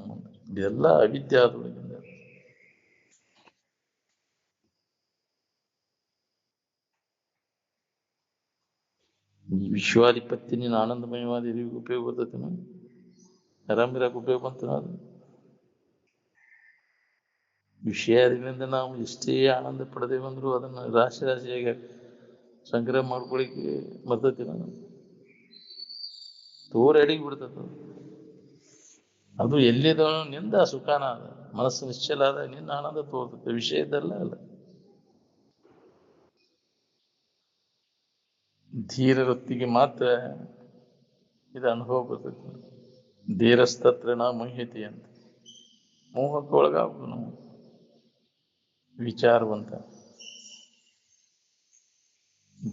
ಇದೆಲ್ಲ ಅವಿದ್ಯಾದೊಳಗಿಂದ. ಈ ವಿಶ್ವಾಧಿಪತ್ಯ ನೀನು ಆನಂದಮಯವಾದ ಇರಿವಿಗೆ ಉಪಯೋಗ ಬರ್ತೈತಿನ, ಆರಾಮಿರಾಕ ಉಪಯೋಗ ಬಂತ. ಅದು ವಿಷಯದಿಂದ ನಾವು ಎಷ್ಟೇ ಆನಂದ ಪಡೆದೇವಂದ್ರು ಅದನ್ನು ರಾಶಿ ರಾಶಿಯಾಗಿ ಸಂಗ್ರಹ ಮಾಡ್ಕೊಳಿಕ್ಕೆ ಬರ್ತೈತಿ. ನಾನು ತೋರ ಅಡಿಗೆ ಬಿಡ್ತದ. ಅದು ಎಲ್ಲಿದ ನಿಂದ ಸುಖಾನ ಅದ, ಮನಸ್ಸು ನಿಶ್ಚಲ ಆದ ನಿನ್ನ ಆನಂದ ತೋರ್ತದೆ, ವಿಷಯದಲ್ಲ ಅಲ್ಲ. ಧೀರರೊತ್ತಿಗೆ ಮಾತ್ರ ಇದು ಅನುಭವ ಬರ್ತೈತಿ. ಧೀರಸ್ತತ್ರ ನಾ ಮಹ್ಯತಿ ಅಂತ. ಮೋಹಕ್ಕೆ ಒಳಗಾಗುದು ನಾವು ವಿಚಾರವಂತ.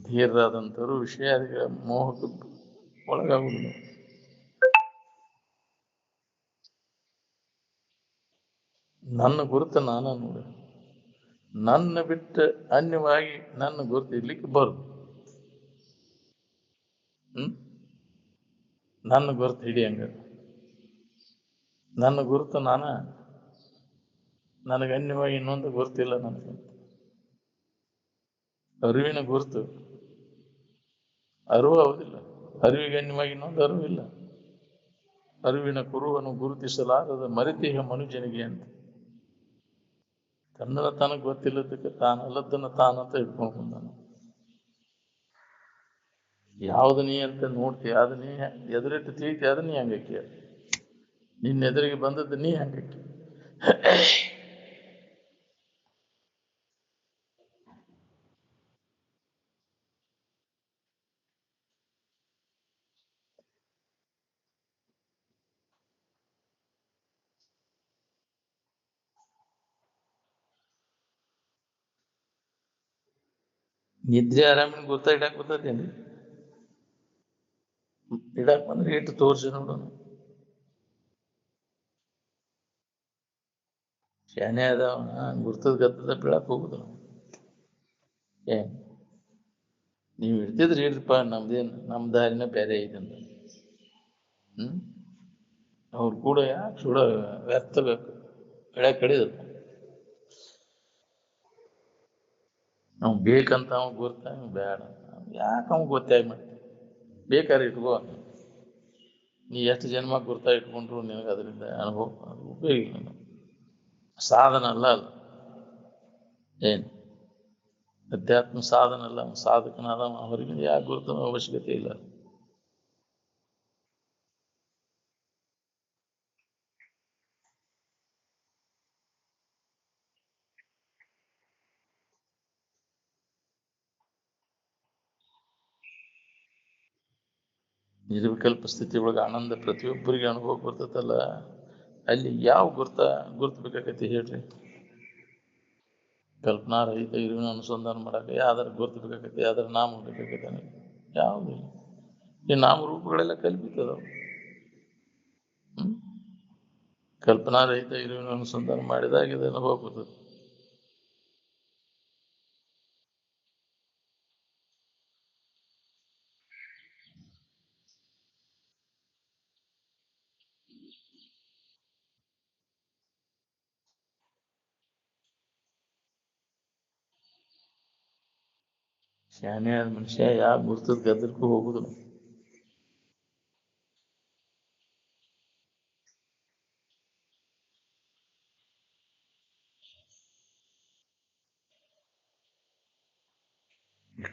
ಧೀರರಾದಂಥವ್ರು ವಿಷಯ ಮೋಹಕ್ಕೆ ಒಳಗಾಗುವುದು. ನನ್ನ ಗುರುತು ನಾನ ನೋಡ, ನನ್ನ ಬಿಟ್ಟ ಅನ್ಯವಾಗಿ ನನ್ನ ಗುರುತು ಇರ್ಲಿಕ್ಕೆ ಬರುದು. ನನ್ನ ಗುರುತು ಹಿಡಿಯಂಗ, ನನ್ನ ಗುರುತು ನಾನ, ನನಗೆ ಅನ್ಯವಾಗಿ ಇನ್ನೊಂದು ಗುರುತಿಲ್ಲ. ನನಗೆ ಅರಿವಿನ ಗುರುತು ಅರಿವು ಹೌದಿಲ್ಲ, ಅರಿವಿಗೆ ಅನ್ಯವಾಗಿ ಇನ್ನೊಂದು ಅರಿವು ಇಲ್ಲ. ಅರಿವಿನ ಕುರುವನ್ನು ಗುರುತಿಸಲಾರದ ಮರಿತೀಹ ಮನುಜನಿಗೆ ಅಂತ. ತನ್ನದ ತನಗೆ ಗೊತ್ತಿಲ್ಲದಕ್ಕೆ ತಾನಲ್ಲದನ್ನ ತಾನಂತ ಇಟ್ಕೊಂಡು ಬಂದಾನ. ಯಾವ್ದು ನೀ ಅಂತ ನೋಡ್ತೀಯ, ಅದು ನೀ ಎದುರಿಟ್ಟು ತಿಳಿತಿ, ಅದು ನೀ ಹಂಗಕ್ಕಿ. ನಿನ್ನ ಎದುರಿಗೆ ಬಂದದ್ದು ನೀ ಹಂಗಕ್ಕಿ. ನಿದ್ರೆ ಆರಾಮಿನ ಗೊತ್ತಾ ಇಡಾಕ್ ಗೊತ್ತೇನ್ರಿ? ಇಡಾಕ್ ಬಂದ್ರೆ ಇಟ್ಟು ತೋರ್ಸಿ ನೋಡೋಣ. ಶಾನೆ ಅದಾವ ಗುರ್ತದ ಗತ್ತದ ಬೀಳಾಕ್ ಹೋಗುದು. ನೀವು ಇಡ್ತಿದ್ರಿ ಇಡ್ರಿಪ್ಪ, ನಮ್ದೇನು ನಮ್ಮ ದಾರಿನ ಬೇರೆ ಐತಂತ. ಅವ್ರು ಕೂಡ ಯಾಕೆ ಸುಡ ವ್ಯರ್ಥಬೇಕು, ಬೆಳೆ ಕಡಿದ. ನಾವು ಬೇಕಂತ ಅವ್ ಗೊತ್ತ ಬೇಡ, ಯಾಕೆ ಅವ್ ಗೊತ್ತಾಗಿ ಮಾಡ್ತೀವಿ. ಬೇಕಾದ್ರೆ ಇಟ್ಕೋ, ನೀ ಎಷ್ಟು ಜನ್ಮ ಗುರ್ತಾ ಇಟ್ಕೊಂಡ್ರು ನಿನಗೆ ಅದರಿಂದ ಅನುಭವ ಉಪಯೋಗ ಇಲ್ಲ. ಸಾಧನ ಅಲ್ಲ ಅದು. ಏನು ಅಧ್ಯಾತ್ಮ ಸಾಧನ ಅಲ್ಲ, ಸಾಧಕನಾದ ಅವರಿಗೆ ಯಾಕೆ ಗುರುತ ಅವಶ್ಯಕತೆ ಇಲ್ಲ. ನಿರ್ವಿಕಲ್ಪ ಸ್ಥಿತಿ ಒಳಗೆ ಆನಂದ ಪ್ರತಿಯೊಬ್ಬರಿಗೆ ಅನುಭವ ಬರ್ತದಲ್ಲ, ಅಲ್ಲಿ ಯಾವ ಗುರ್ತು ಬೇಕಾಗತ್ತೆ ಹೇಳ್ರಿ? ಕಲ್ಪನಾ ರಹಿತ ಇರುವಿನ ಅನುಸಂಧಾನ ಮಾಡಕ್ಕೆ ಯಾವ್ದಾರ ಗುರ್ತು ಬೇಕಾಗತ್ತೆ, ಯಾವ್ದಾರ ನಾಮ ಬೇಕಾಗತ್ತೆ? ಯಾವುದು? ಈ ನಾಮರೂಪಗಳೆಲ್ಲ ಕಲ್ಪಿತದವು. ಕಲ್ಪನಾ ರಹಿತ ಇರುವಿನ ಅನುಸಂಧಾನ ಮಾಡಿದಾಗ ಇದು ಅನುಭವ ಬರ್ತದೆ. ಶಾನೆ ಆದ ಮನುಷ್ಯ ಯಾವ ಗುರ್ತದ ಗದ್ದಕ್ಕೂ ಹೋಗುದು.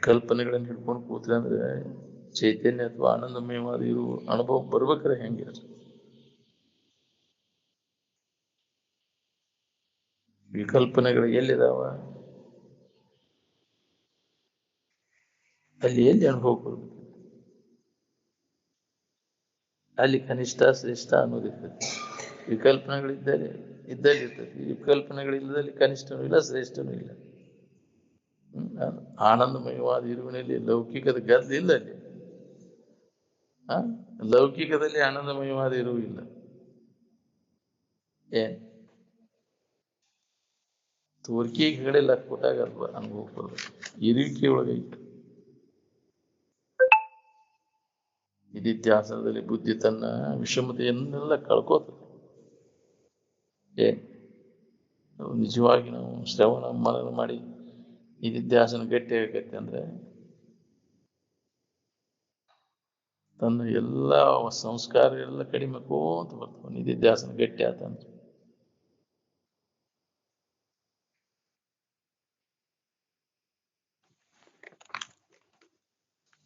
ಕಲ್ಪನೆಗಳನ್ನು ಹಿಡ್ಕೊಂಡು ಕೂತ್ರೆ ಅಂದ್ರೆ ಚೈತನ್ಯ ಅಥವಾ ಆನಂದಮಯವಾದ ಇರು ಅನುಭವ ಬರ್ಬೇಕಾರೆ ಹೆಂಗೆ? ವಿಕಲ್ಪನೆಗಳು ಎಲ್ಲಿದಾವ? ಅಲ್ಲಿ ಎಲ್ಲಿ ಅನುಭವ ಕೊಡ್ಬೇಕು? ಅಲ್ಲಿ ಕನಿಷ್ಠ ಶ್ರೇಷ್ಠ ಅನ್ನೋದಿರ್ತದೆ. ವಿಕಲ್ಪನೆಗಳಿದ್ದಲ್ಲಿ ಇರ್ತದೆ, ವಿಕಲ್ಪನೆಗಳಿಲ್ಲದಲ್ಲಿ ಕನಿಷ್ಠನೂ ಇಲ್ಲ ಶ್ರೇಷ್ಠನೂ ಇಲ್ಲ. ಆನಂದಮಯವಾದ ಇರುವಿನಲ್ಲಿ ಲೌಕಿಕದ ಗದ್ದಲಿಲ್ಲ ಅಲ್ಲಿ. ಲೌಕಿಕದಲ್ಲಿ ಆನಂದಮಯವಾದ ಇರುವಿಲ್ಲ. ಏನ್ ತೋರ್ಕಿಗಳಿಲ್ಲ ಕೊಟ್ಟಾಗ ಅಲ್ವಾ ಅನುಭವ ಕೊಡ್ಬೇಕು. ಇರುವಿಕೆ ಒಳಗೈತೆ. ಇತಿಹಾಸದಲ್ಲಿ ಬುದ್ಧಿ ತನ್ನ ವಿಷಮತೆಯನ್ನೆಲ್ಲ ಕಳ್ಕೋತದೆ. ನಿಜವಾಗಿ ನಾವು ಶ್ರವಣ ಮನನ ಮಾಡಿ ಇತಿಹಾಸನ ಗಟ್ಟಿ ಆಗತ್ತೆ ಅಂದ್ರೆ ತನ್ನ ಎಲ್ಲ ಸಂಸ್ಕಾರ ಎಲ್ಲ ಕಡಿಮೆ ಕೋಂತ ಬರ್ತವೆ. ನಿಧಿಧ್ಯಾಸನ ಗಟ್ಟಿ ಆತಂದ್ರೆ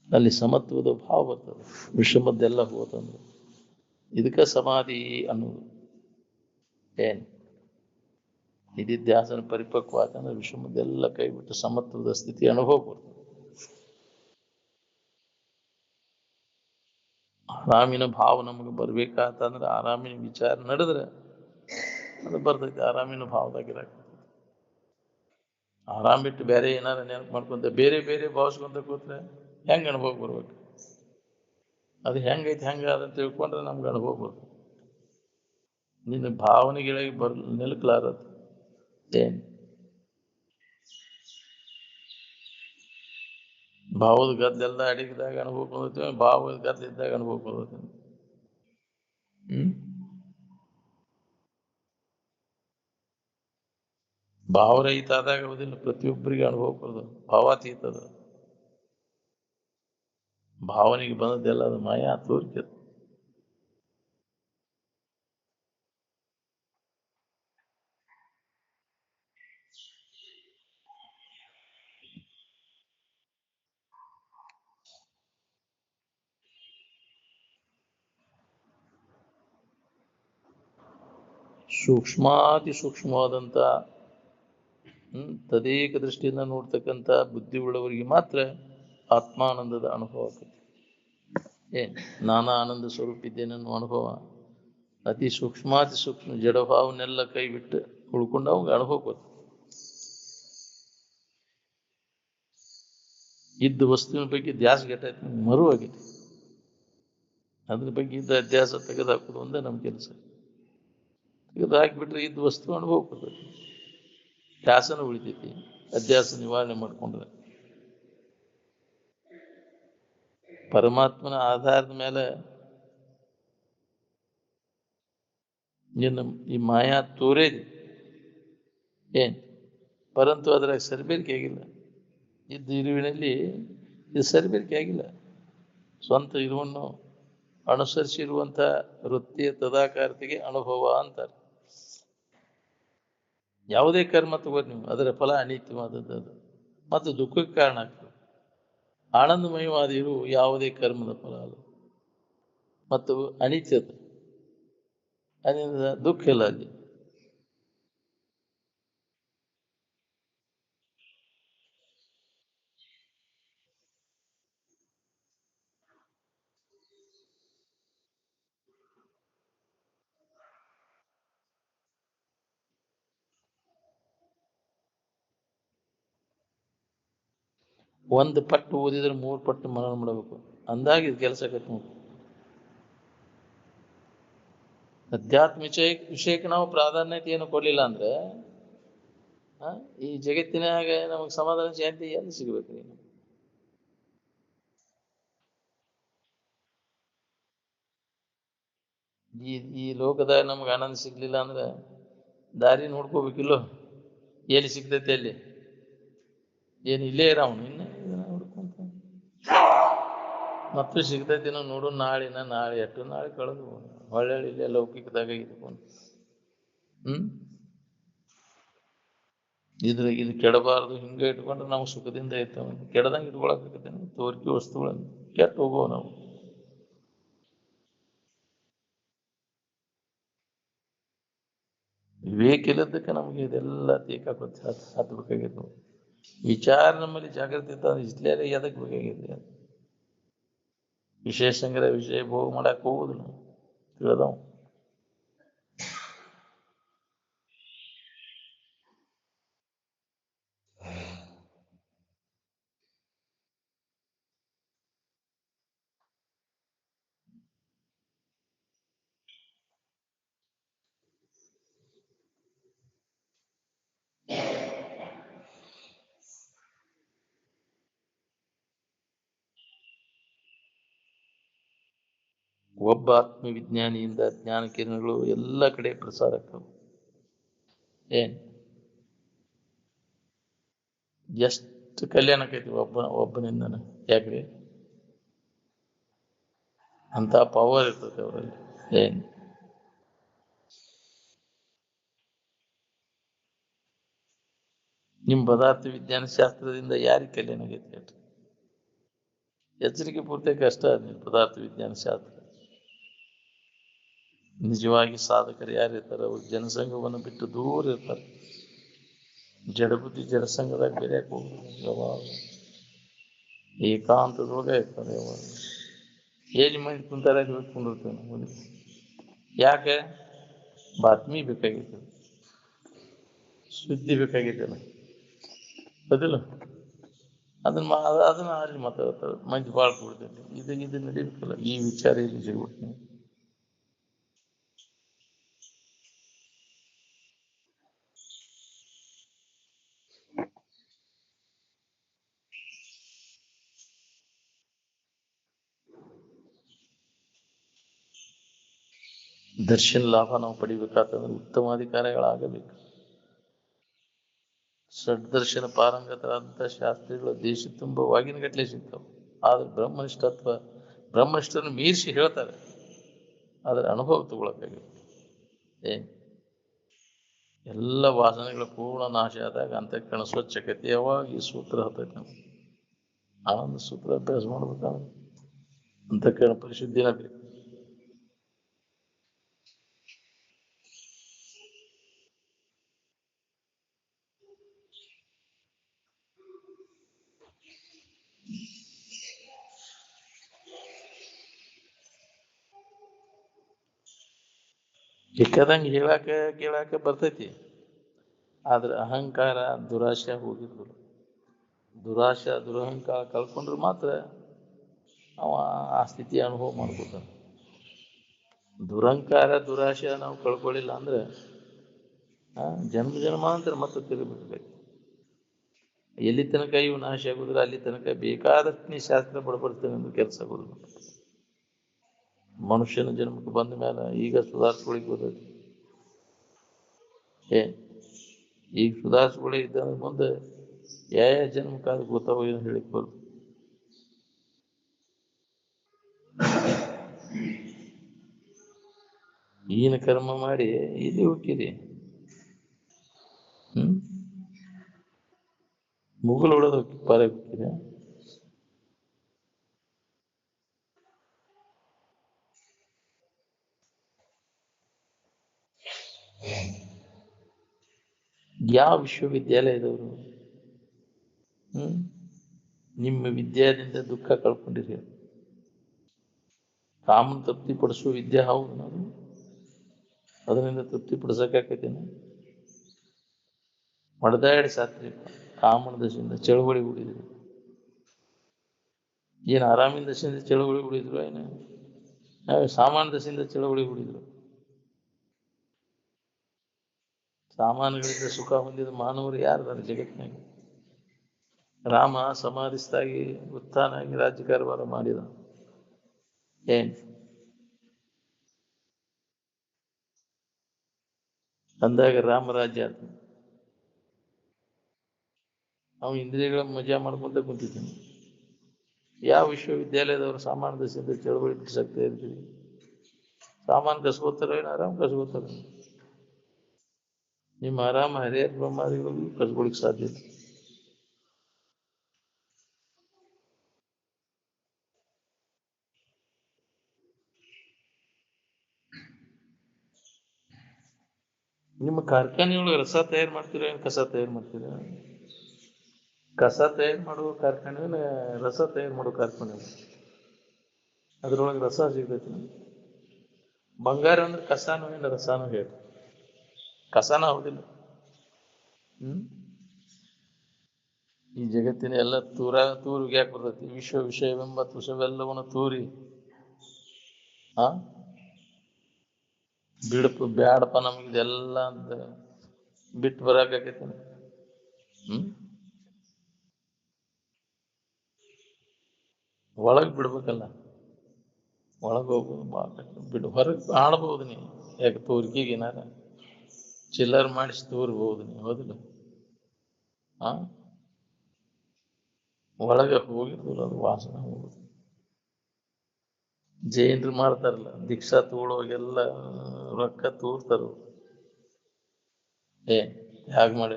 ಅಲ್ಲಿ ಸಮತ್ವದ ಭಾವ ಬರ್ತದೆ. ವಿಷಮದ್ದೆಲ್ಲ ಹೋತಂದ್ರೆ ಇದಕ್ಕೆ ಸಮಾಧಿ ಅನ್ನೋದು. ನಿಧಿಧ್ಯಾಸನ ಪರಿಪಕ್ವ ಆತಂದ್ರೆ ವಿಷಮದ್ದೆಲ್ಲ ಕೈ ಬಿಟ್ಟು ಸಮತ್ವದ ಸ್ಥಿತಿ ಅನುಭವ ಬರ್ತದೆ. ಆರಾಮಿನ ಭಾವ ನಮಗೆ ಬರ್ಬೇಕಾತಂದ್ರೆ ಆರಾಮಿನ ವಿಚಾರ ನಡೆದ್ರೆ ಅದು ಬರ್ತೈತಿ. ಆರಾಮಿನ ಭಾವದಾಗಿರ ಆರಾಮ್ ಬಿಟ್ಟು ಬೇರೆ ಏನಾರ ನೆನಪು ಮಾಡ್ಕೊಂತ ಬೇರೆ ಬೇರೆ ಭಾವಿಸ್ಕೊಂತ ಕೂತ್ರೆ ಹೆಂಗೆ ಅನುಭವ ಬರ್ಬೇಕು? ಅದು ಹೆಂಗೈತಿ ಹೆಂಗಾದಂತ ತಿಳ್ಕೊಂಡ್ರೆ ನಮ್ಗೆ ಅನುಭವ ಬರ್ತದೆ. ನಿನ್ನ ಭಾವನೆಗಳಿಗೆ ನಿಲ್ಕಲಾರದು. ಭಾವದ ಗದ್ದೆಲ್ಲ ಅಡಗಿದಾಗ ಅನುಭವ ಬಂದೈತಿ, ಭಾವದ ಗದ್ದಲಿದ್ದಾಗ ಅನುಭವ ಬಂದೈತಿ. ಭಾವರಹಿತ ಆದಾಗ ಹೋದಿಲ್ಲ, ಪ್ರತಿಯೊಬ್ಬರಿಗೆ ಅನುಭವ ಬರೋದು. ಭಾವಾತೀತದ ಭಾವನೆಗೆ ಬಂದದ್ದೆಲ್ಲ ಅದು ಮಾಯಾ ತೋರಿಕೆ. ಸೂಕ್ಷ್ಮಾತಿ ಸೂಕ್ಷ್ಮವಾದಂಥ ತದೇಕ ದೃಷ್ಟಿಯಿಂದ ನೋಡ್ತಕ್ಕಂಥ ಬುದ್ಧಿ ಉಳ್ಳವರಿಗೆ ಮಾತ್ರ ಆತ್ಮಾನಂದದ ಅನುಭವ ಆಗ್ತದೆ. ನಾನಾ ಆನಂದ ಸ್ವರೂಪ ಇದ್ದೇನನ್ನೋ ಅನುಭವ ಅತಿ ಸೂಕ್ಷ್ಮಾತಿ ಸೂಕ್ಷ್ಮ ಜಡಭಾವನೆಲ್ಲ ಕೈ ಬಿಟ್ಟು ಉಳ್ಕೊಂಡು ಅವಾಗ ಅನುಭವ ಬರ್ತದೆ. ಇದ್ದ ವಸ್ತುವಿನ ಬಗ್ಗೆ ಧ್ಯಾಸ ಗಟ್ಟೈತಿ, ಮರುವಾಗೈತಿ. ಅದ್ರ ಬಗ್ಗೆ ಇದ್ದ ಅಧ್ಯಾಸ ತೆಗೆದುಹಾಕೋದು ಒಂದೇ ನಮ್ಮ ಕೆಲಸ. ತೆಗೆದು ಹಾಕಿಬಿಟ್ರೆ ಇದ್ದ ವಸ್ತು ಅನುಭವ ಬರ್ತೈತಿ, ಧ್ಯಾಸನ ಉಳಿತೈತಿ. ಅಧ್ಯಾಸ ನಿವಾರಣೆ ಮಾಡ್ಕೊಂಡ್ರೆ ಪರಮಾತ್ಮನ ಆಧಾರದ ಮೇಲೆ ಈ ಮಾಯಾ ತೋರೇದಿ ಪರಂತು ಅದ್ರಾಗ ಸರಿಬೇರಿಕೆ ಆಗಿಲ್ಲ. ಇದ್ದ ಇರುವಿನಲ್ಲಿ ಇದು ಸರಿಬೇರಿಕೆ ಆಗಿಲ್ಲ. ಸ್ವಂತ ಇರುವನ್ನು ಅನುಸರಿಸಿರುವಂಥ ವೃತ್ತಿಯ ತದಾಕಾರತೆಗೆ ಅನುಭವ ಅಂತಾರೆ. ಯಾವುದೇ ಕರ್ಮ ತಗೋರಿ ನೀವು, ಅದರ ಫಲ ಅನಿತ್ಯವಾದದ್ದು, ಅದು ಮತ್ತು ದುಃಖಕ್ಕೆ ಕಾರಣ ಆಗ್ತದೆ. ಆನಂದಮಯವಾದ ಇರು ಯಾವುದೇ ಕರ್ಮದ ಫಲ ಅಲ್ಲ ಮತ್ತು ಅನಿತ್ಯದ, ಅದರಿಂದ ದುಃಖ ಇಲ್ಲ ಅಲ್ಲಿ. ಒಂದು ಪಟ್ಟು ಓದಿದ್ರೆ 3 ಪಟ್ಟು ಮನನ ಮಾಡಬೇಕು ಅಂದಾಗ ಇದು ಕೆಲಸ ಆಕೈತಿ. ಅಧ್ಯಾತ್ಮ ವಿಷಯಕ್ಕೆ ನಾವು ಪ್ರಾಧಾನ್ಯತೆಯನ್ನು ಕೊಡ್ಲಿಲ್ಲ ಅಂದ್ರೆ ಈ ಜಗತ್ತಿನಾಗ ನಮಗೆ ಸಮಾಧಾನ ಶಾಂತಿ ಎಲ್ಲಿ ಸಿಗ್ಬೇಕು? ನೀನು ಈ ಲೋಕದಾಗ ನಮ್ಗೆ ಆನಂದ ಸಿಗ್ಲಿಲ್ಲ ಅಂದ್ರೆ ದಾರಿ ನೋಡ್ಕೋಬೇಕಿಲ್ಲೋ, ಎಲ್ಲಿ ಸಿಗ್ತೈತೆ ಅಲ್ಲಿ. ಏನು ಇಲ್ಲೇ ಇರೋನು ಇನ್ನು ಮತ್ತು ಸಿಗ್ತೈತಿನೋ ನೋಡು ನಾಳೆ ಎಷ್ಟು ನಾಳೆ ಕಳೆದು ಹೊಳ್ಳೆ ಇಲ್ಲೇ ಲೌಕಿಕದಾಗ ಇದ್ಕೊಂಡು ಇದು ಕೆಡಬಾರ್ದು ಹಿಂಗೆ ಇಟ್ಕೊಂಡ್ರೆ ನಾವು ಸುಖದಿಂದ ಇರ್ತೇವೆ. ಕೆಡದಂಗೆ ಇಟ್ಕೊಳಕತ್ತೇನೆ ತೋರಿಕೆ ವಸ್ತುಗಳನ್ನು ಕೆಟ್ಟು ಹೋಗುವ ನಾವು. ವಿವೇಕ ಇಲ್ಲದಕ್ಕೆ ನಮಗೆ ಇದೆಲ್ಲ ತೀಕಾಕೊಚ್ಚ ಹತ್ಬೇಕಾಗಿತ್ತು ನಾವು. ವಿಚಾರ ನಮ್ಮಲ್ಲಿ ಜಾಗೃತಿ ಇದ್ದ ಇಸ್ಲೇರೆ ಎದಕ್ಕೆ ಬೇಕಾಗಿದೆ. ವಿಷಯ ಸಂಗ್ರಹ ವಿಷಯ ಭೋಗ ಮಾಡಕ್ಕೆ ಹೋಗುದು ನಾವು ತಿಳಿದವು. ಒಬ್ಬ ಆತ್ಮವಿಜ್ಞಾನಿಯಿಂದ ಜ್ಞಾನ ಕಿರಣಗಳು ಎಲ್ಲ ಕಡೆ ಪ್ರಸಾರಕ್ಕವು. ಏನ್ ಎಷ್ಟು ಕಲ್ಯಾಣ ಆಕೈತಿ ಒಬ್ಬನಿಂದನ. ಯಾಕ್ರಿ ಅಂತ ಪವರ್ ಇರ್ತದೆ ಅವರಲ್ಲಿ. ಏನ್ ನಿಮ್ಮ ಪದಾರ್ಥ ವಿಜ್ಞಾನ ಶಾಸ್ತ್ರದಿಂದ ಯಾರಿಗೆ ಕಲ್ಯಾಣ ಆಗೈತಿ ಹೇಳ್ರಿ. ಎಚ್ಚರಿಕೆ ಪೂರ್ತಿ ಕಷ್ಟ ನಿಮ್ಮ ಪದಾರ್ಥ ವಿಜ್ಞಾನ ಶಾಸ್ತ್ರ. ನಿಜವಾಗಿ ಸಾಧಕರು ಯಾರಿರ್ತಾರೆ ಅವ್ರು ಜನಸಂಘವನ್ನು ಬಿಟ್ಟು ದೂರ ಇರ್ತಾರೆ. ಜಡಬುದ್ಧಿ ಜನಸಂಘದಾಗ ಬೇರೆ ಹೋಗುದು ಯಾವಾಗ ಏಕಾಂತದೊಳಗೆ ಇರ್ತಾರೆ. ಯಾವಾಗ ಏಜ್ ಮಂದಿ ಕುಂತಾರ ಕುಂದಿರ್ತೇವೆ ನಾವು. ಯಾಕೆ ಬಾತ್ಮಿ ಬೇಕಾಗಿತ್ತು, ಸುದ್ದಿ ಬೇಕಾಗಿದ್ದಲ್ಲ ಅದಿಲ್ಲ. ಅದನ್ನ ಅಲ್ಲಿ ಮಾತಾಡ್ತಾರೆ ಮಂದಿ ಭಾಳ ಕೊಡ್ತೇನೆ. ಇದು ನಡೀಬೇಕಲ್ಲ. ಈ ವಿಚಾರ ಇಲ್ಲಿ ಸಿಗ್ಬಿಟ್ಟು ದರ್ಶನ ಲಾಭ ನಾವು ಪಡಿಬೇಕಾತಂದ್ರೆ ಉತ್ತಮಾಧಿಕಾರಿಗಳಾಗಬೇಕು. ಷಡ್ದರ್ಶನ ಪಾರಂಗತರಾದಂಥ ಶಾಸ್ತ್ರಿಗಳು ದೇಶ ತುಂಬ ವಾಗಿನಗಟ್ಟಲೆ ಸಿಗ್ತಾವೆ. ಆದ್ರೆ ಬ್ರಹ್ಮನಿಷ್ಠರನ್ನು ಮೀರಿಸಿ ಹೇಳ್ತಾರೆ. ಆದ್ರೆ ಅನುಭವ ತಗೊಳಕ್ಕಾಗಿಲ್ಲ. ಏನ್ ಎಲ್ಲ ವಾಸನೆಗಳ ಪೂರ್ಣ ನಾಶ ಆದಾಗ ಅಂತಃಕರಣ ಸ್ವಚ್ಛಕತೆ ಯಾವಾಗ ಈ ಸೂತ್ರ ಹತ್ತೈತೆ. ನಾವು ಆನಂದ ಸೂತ್ರ ಅಭ್ಯಾಸ ಮಾಡ್ಬೇಕಾದ್ರೆ ಅಂತಃಕರಣ ಪರಿಶುದ್ಧಿನ ಬೇಕು. ಬೇಕಾದಂಗೆ ಕೇಳಾಕ ಬರ್ತೈತಿ. ಆದ್ರೆ ಅಹಂಕಾರ ದುರಾಶೆ ಹೋಗಿದ್ರು. ದುರಹಂಕಾರ ಕಳ್ಕೊಂಡ್ರೆ ಮಾತ್ರ ಅವ ಆ ಸ್ಥಿತಿ ಅನುಭವ ಮಾಡ್ಕೊತಾನೆ. ದುರಹಂಕಾರ ದುರಾಶೆ ನಾವು ಕಳ್ಕೊಳ್ಳಿಲ್ಲ ಅಂದ್ರೆ ಜನ್ಮಾಂತರ ಮತ್ತೆ ತಿರುಗಬೇಕು. ಎಲ್ಲಿ ತನಕ ಇವು ನಾಶ ಆಗುದಿಲ್ಲ ಅಲ್ಲಿ ತನಕ ಬೇಕಾದಷ್ಟು ನೀ ಶಾಸ್ತ್ರ ಬಡಪಡ್ತೇನೆ ಅಂದ್ರೆ ಕೆಲಸ ಆಗೋದಿಲ್ಲ. ಮನುಷ್ಯನ ಜನ್ಮಕ್ಕೆ ಬಂದ ಮೇಲೆ ಈಗ ಸುಧಾರಿಸ್ಕೊಳ್ಳಿಕ್ಕೆ ಗೊತ್ತೈತಿ. ಈಗ ಸುಧಾರಿಸ್ಕೊಳ್ಳಿ ಇದ್ದಂದ್ರೆ ಮುಂದೆ ಯಾವ ಜನ್ಮಕ್ಕಾದ ಗೊತ್ತಾವ ಏನು ಹೇಳಿಕ್ ಬರ್ತದೆ. ಈಗಿನ ಕರ್ಮ ಮಾಡಿ ಇಲ್ಲಿ ಹೋಗ್ತೀರಿ. ಮುಗುಲ್ ಹೊಡೆದು ಪಾರೆ ಹೋಗ್ತೀರಿ. ಯಾವ ವಿಶ್ವವಿದ್ಯಾಲಯದವರು ನಿಮ್ಮ ವಿದ್ಯಾದಿಂದ ದುಃಖ ಕಳ್ಕೊಂಡಿರಿ. ಕಾಮನ್ ತೃಪ್ತಿ ಪಡಿಸುವ ವಿದ್ಯೆ ಹೌದು. ನಾವು ಅದರಿಂದ ತೃಪ್ತಿ ಪಡಿಸಕ್ಕಾಕೈತೇನೆ. ಹೊಡೆದಾಡಿ ಸಾತ್ರಿ ಕಾಮನ ದಶೆಯಿಂದ ಚಳುವಳಿ ಉಳಿದ್ರು. ಏನು ಆರಾಮಿನ ದಶೆಯಿಂದ ಚಳುವಳಿ ಉಳಿದ್ರು ಏನು ಸಾಮಾನ್ಯ ದಶೆಯಿಂದ ಚಳುವಳಿ ಉಳಿದ್ರು. ಸಾಮಾನುಗಳಿಂದ ಸುಖ ಹೊಂದಿದ ಮಾನವರು ಯಾರಿದ್ದಾರೆ ಜಗತ್ತಿನಾಗ? ರಾಮ ಸಮಾಧಿಸ್ಥಾಗಿ ಉತ್ಥಾನಾಗಿ ರಾಜ್ಯಕಾರಭಾರ ಮಾಡಿದ. ಏನ್ ಅಂದಾಗ ರಾಮರಾಜ್ಯ ಆತ. ಅವ ಇಂದ್ರಿಯಗಳ ಮಜಾ ಮಾಡ್ಕೊಂತ ಕುಂತಿದ್ದಾನೆ. ಯಾವ ವಿಶ್ವವಿದ್ಯಾಲಯದವರು ಸಾಮಾನ್ಯ ದಶೆಯಿಂದ ಚಳವಳಿ ಬಿಡಿಸಕ್ತಾ ಇರ್ತೀವಿ? ಸಾಮಾನು ಕಸ್ಕೋತಾರ ಏನು ಆರಾಮ್ ಕಸ್ಕೋತಾರ? ನಿಮ್ಮ ಆರಾಮ ಹರಿಹರ ಬ್ರಹ್ಮಾದಿಗಳಿಗೂ ಕಸ್ಕೊಳಿಕ್ ಸಾಧ್ಯ ಇಲ್ಲ. ನಿಮ್ಮ ಕಾರ್ಖಾನೆಯೊಳಗೆ ರಸ ತಯಾರು ಮಾಡ್ತೀರಾ ಏನು ಕಸ ತಯಾರು ಮಾಡ್ತೀರಾ? ಕಸ ತಯಾರು ಮಾಡುವ ಕಾರ್ಖಾನೆ, ರಸ ತಯಾರು ಮಾಡುವ ಕಾರ್ಖಾನೆ, ಅದ್ರೊಳಗೆ ರಸ ಸಿಗ್ತೈತಿ. ಬಂಗಾರ ಅಂದ್ರೆ ಕಸಾನು ಏನು ರಸಾನು ಹೇಳಿ, ಕಸಾನ ಹೌದಿಲ್ಲ? ಈ ಜಗತ್ತಿನ ಎಲ್ಲ ತೂರಿಗೆ ಯಾಕೆ ಬರ್ತೈತಿ? ವಿಷಯವೆಂಬ ತುಸವೆಲ್ಲವನ್ನ ತೂರಿ ಆ ಬಿಡಪ್ಪ ಬ್ಯಾಡಪ್ಪ ನಮಗಿದೆಲ್ಲ ಅಂತ ಬಿಟ್ಟು ಬರಾಕೈತಿ. ಒಳಗೆ ಬಿಡ್ಬೇಕಲ್ಲ, ಒಳಗೆ ಹೋಗ್ಬೋದು, ಬಿಡು, ಹೊರಗೆ ಆಡ್ಬೋದು ನೀವು. ಯಾಕೆ ತೋರಿಕೆಗೆ ಏನಾರ ಚಿಲ್ಲರ್ ಮಾಡಿಸಿ ತೋರ್ಬೋದು ನೀವು, ಹೌದಿಲ್ಲ? ಒಳಗೆ ಹೋಗಿರ್ಬೋದು, ಅದು ವಾಸನೆ ಹೋಗುದು. ಜೈನರು ಮಾಡ್ತಾರಲ್ಲ, ದೀಕ್ಷಾ ತಗೊಳ್ಳುವಾಗೆಲ್ಲ ರೊಕ್ಕ ತೋರ್ತಾರ. ಹೇಗೆ ಮಾಡಿ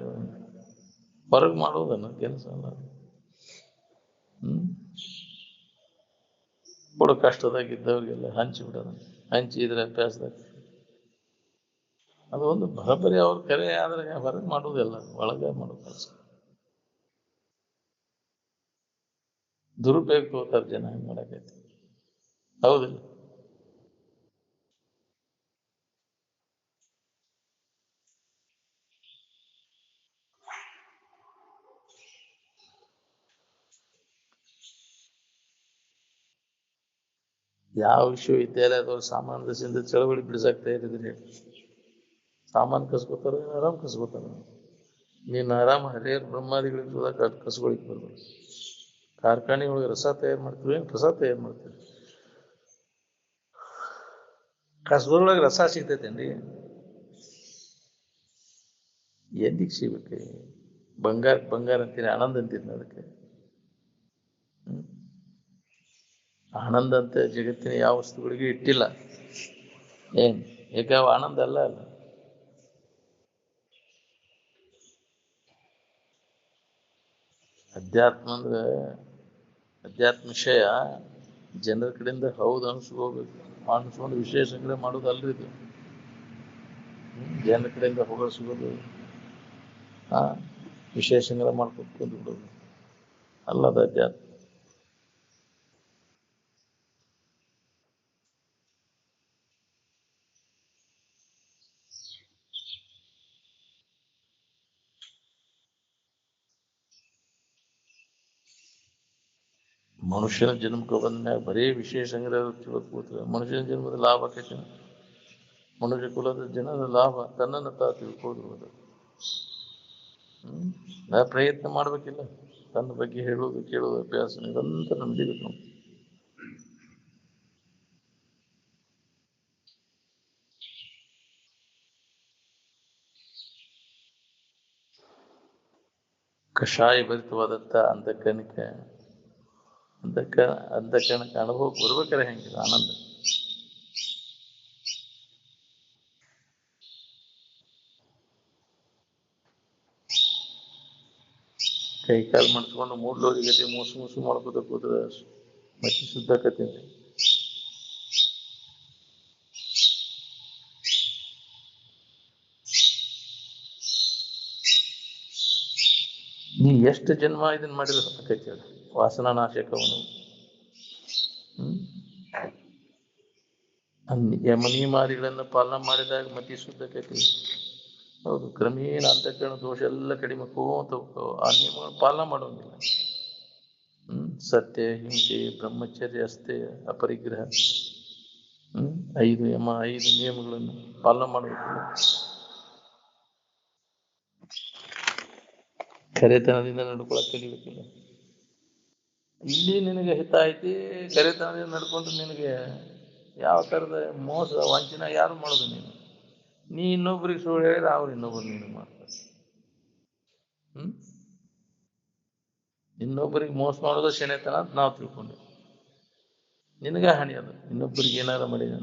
ಹೊರಗೆ ಮಾಡೋದನ್ನ ಕೆಲಸ ಅಲ್ಲ. ಕೊಡು ಕಷ್ಟದಾಗಿದ್ದವ್ರಿಗೆಲ್ಲ ಹಂಚಿಬಿಡೋದು, ಹಂಚಿದ್ರೆ ಅಭ್ಯಾಸದಾಗ ಅದು ಒಂದು ಬರಬರಿ ಅವ್ರ ಕರೆ. ಆದ್ರೆ ಹೊರಗೆ ಮಾಡೋದೆಲ್ಲ ಒಳಗೆ ಮಾಡೋ ಕೆಲಸ. ದುರುಪಯೋಗ ತಗೋತಾರೆ ಜನ, ಹೆಂಗೆ ಮಾಡಕೈತಿ, ಹೌದಿಲ್ಲ? ಯಾವ ವಿಶ್ವವಿದ್ಯಾಲಯದವ್ರು ಸಾಮಾನ್ಯ ದಶೆಯಿಂದ ಚಳವಳಿ ಬಿಡಿಸಾಕ್ತಾ ಇರಿದ್ರಿ? ಸಾಮಾನು ಕಸ್ಕೋತಾರ, ಆರಾಮ್ ಕಸ್ಕೋತಾರ. ನೀನು ಆರಾಮ ಹರಿಹರ ಬ್ರಹ್ಮಾದಿಗಳಿಗೆ ಸುಧಾ ಕಸ್ಕೊಳಿಕ್ ಬರ್ಬೋದು. ಕಾರ್ಖಾನೆ ಒಳಗೆ ರಸ ತಯಾರು ಮಾಡ್ತೀವಿ ಏನು ರಸ ತಯಾರು ಮಾಡ್ತೀವಿ? ಕಸದೊಳಗೆ ರಸ ಸಿಗ್ತೈತೇನ್ರಿ? ಎಲ್ಲಿಗೆ ಸಿಗ್ಬೇಕು? ಬಂಗಾರ ಅಂತೀನಿ, ಆನಂದ ಅಂತೀನಿ ಅದಕ್ಕೆ. ಆನಂದ ಅಂತ ಜಗತ್ತಿನ ಯಾವ ವಸ್ತುಗಳಿಗೂ ಇಟ್ಟಿಲ್ಲ. ಏನ್ ಈಗ ಆನಂದ ಅಲ್ಲ. ಅಧ್ಯಾತ್ಮ ಅಂದ್ರೆ ಅಧ್ಯಾತ್ಮ ವಿಷಯ ಜನರ ಕಡೆಯಿಂದ ಹೌದು ಅನ್ಸ್ಕೋಬೇಕು, ಅನ್ಸ್ಕೊಂಡು ವಿಷಯ ಸಂಗ್ರಹ ಮಾಡೋದು ಅಲ್ರಿ ಇದು. ಜನರ ಕಡೆಯಿಂದ ಹೊಗಳಿಸ್ಬೋದು, ವಿಷಯ ಸಂಗ್ರಹ ಮಾಡ್ಕೊಂಡು ಬಿಡೋದು ಅಲ್ಲದ ಅಧ್ಯಾತ್ಮ. ಮನುಷ್ಯನ ಜನ್ಮಕ್ಕೆ ಬಂದ್ಮ್ಯಾಗ ಬರೀ ವಿಷಯ ಸಂಗ್ರಹ ತಿಳ್ಕೋತಾರೆ. ಮನುಷ್ಯನ ಜನ್ಮದ ಲಾಭ ಆಕೈತಿ. ಮನುಷ್ಯ ಕುಲದ ಜನರ ಲಾಭ ತನ್ನನ್ನು ತಾ ತಿಳ್ಕೋದಿರುವುದು. ಪ್ರಯತ್ನ ಮಾಡ್ಬೇಕಿಲ್ಲ, ತನ್ನ ಬಗ್ಗೆ ಹೇಳೋದು ಕೇಳೋದು ಅಭ್ಯಾಸ ನಿರಂತರ ನಡೀಬೇಕು ನಾವು. ಕಷಾಯ ಭರಿತವಾದಂಥ ಅಂತಃಕರಣಕ್ಕೆ ಅನುಭವ ಬರ್ಬೇಕಾರೆ ಹೆಂಗಿಲ್ಲ ಆನಂದ. ಕೈ ಕಾಲು ಮಾಡಿಸ್ಕೊಂಡು ಮೂಡ್ಲೋರಿ ಗತಿ ಮೂಸು ಮಾಡ್ಕೋತ ಕೂತ್ರೆ ಮಚ್ಚಿ ಶುದ್ಧಕತಿ. ನೀ ಎಷ್ಟು ಜನ್ಮ ಇದನ್ನ ಮಾಡಿದ್ರೆ ಸಾಕೈತಿ ಹೇಳ, ವಾಸನಾ ನಾಶಕವನು. ನಿಯಮಾದಿಗಳನ್ನ ಪಾಲನೆ ಮಾಡಿದಾಗ ಮತಿ ಶುದ್ಧಕೈತಿ. ಹೌದು, ಕ್ರಮೇಣ ಅಂತಃಕರಣ ದೋಷ ಎಲ್ಲ ಕಡಿಮೆ ಹೋಗ್ತಾ ಹೋಗ್ತಾವ. ಆ ನಿಯಮಗಳನ್ನು ಪಾಲನೆ ಮಾಡೋಂಗಿಲ್ಲ. ಸತ್ಯ, ಹಿಂಸೆ, ಬ್ರಹ್ಮಚರ್ಯ, ಅಸ್ಥೆ, ಅಪರಿಗ್ರಹ, 5 ನಿಯಮಗಳನ್ನು ಪಾಲನೆ ಮಾಡಬೇಕು. ಕರೆತನದಿಂದ ನಡ್ಕೊಳಕ್ ಕಲಿಬೇಕಿಲ್ಲ. ಇಲ್ಲಿ ನಿನಗೆ ಹಿತ ಐತಿ, ಕರೆತನದಿಂದ ನಡ್ಕೊಂಡ್ರೆ ನಿನಗೆ ಯಾವ ಥರದ ಮೋಸ ವಂಚನೆ ಯಾರು ಮಾಡೋದು? ನೀ ಇನ್ನೊಬ್ರಿಗೆ ಸುಳ್ಳು ಹೇಳಿದ್ರೆ ಅವ್ರು ಇನ್ನೊಬ್ರು ನೀನು ಮಾಡ್ತಾರೆ. ಇನ್ನೊಬ್ಬರಿಗೆ ಮೋಸ ಮಾಡೋದು ಶೆನೆತನ ಅಂತ ನಾವು ತಿಳ್ಕೊಂಡ್ವಿ. ನಿನಗ ಹಾನಿ ಅದು, ಇನ್ನೊಬ್ಬರಿಗೆ ಏನಾರ ಮಾಡಿದ.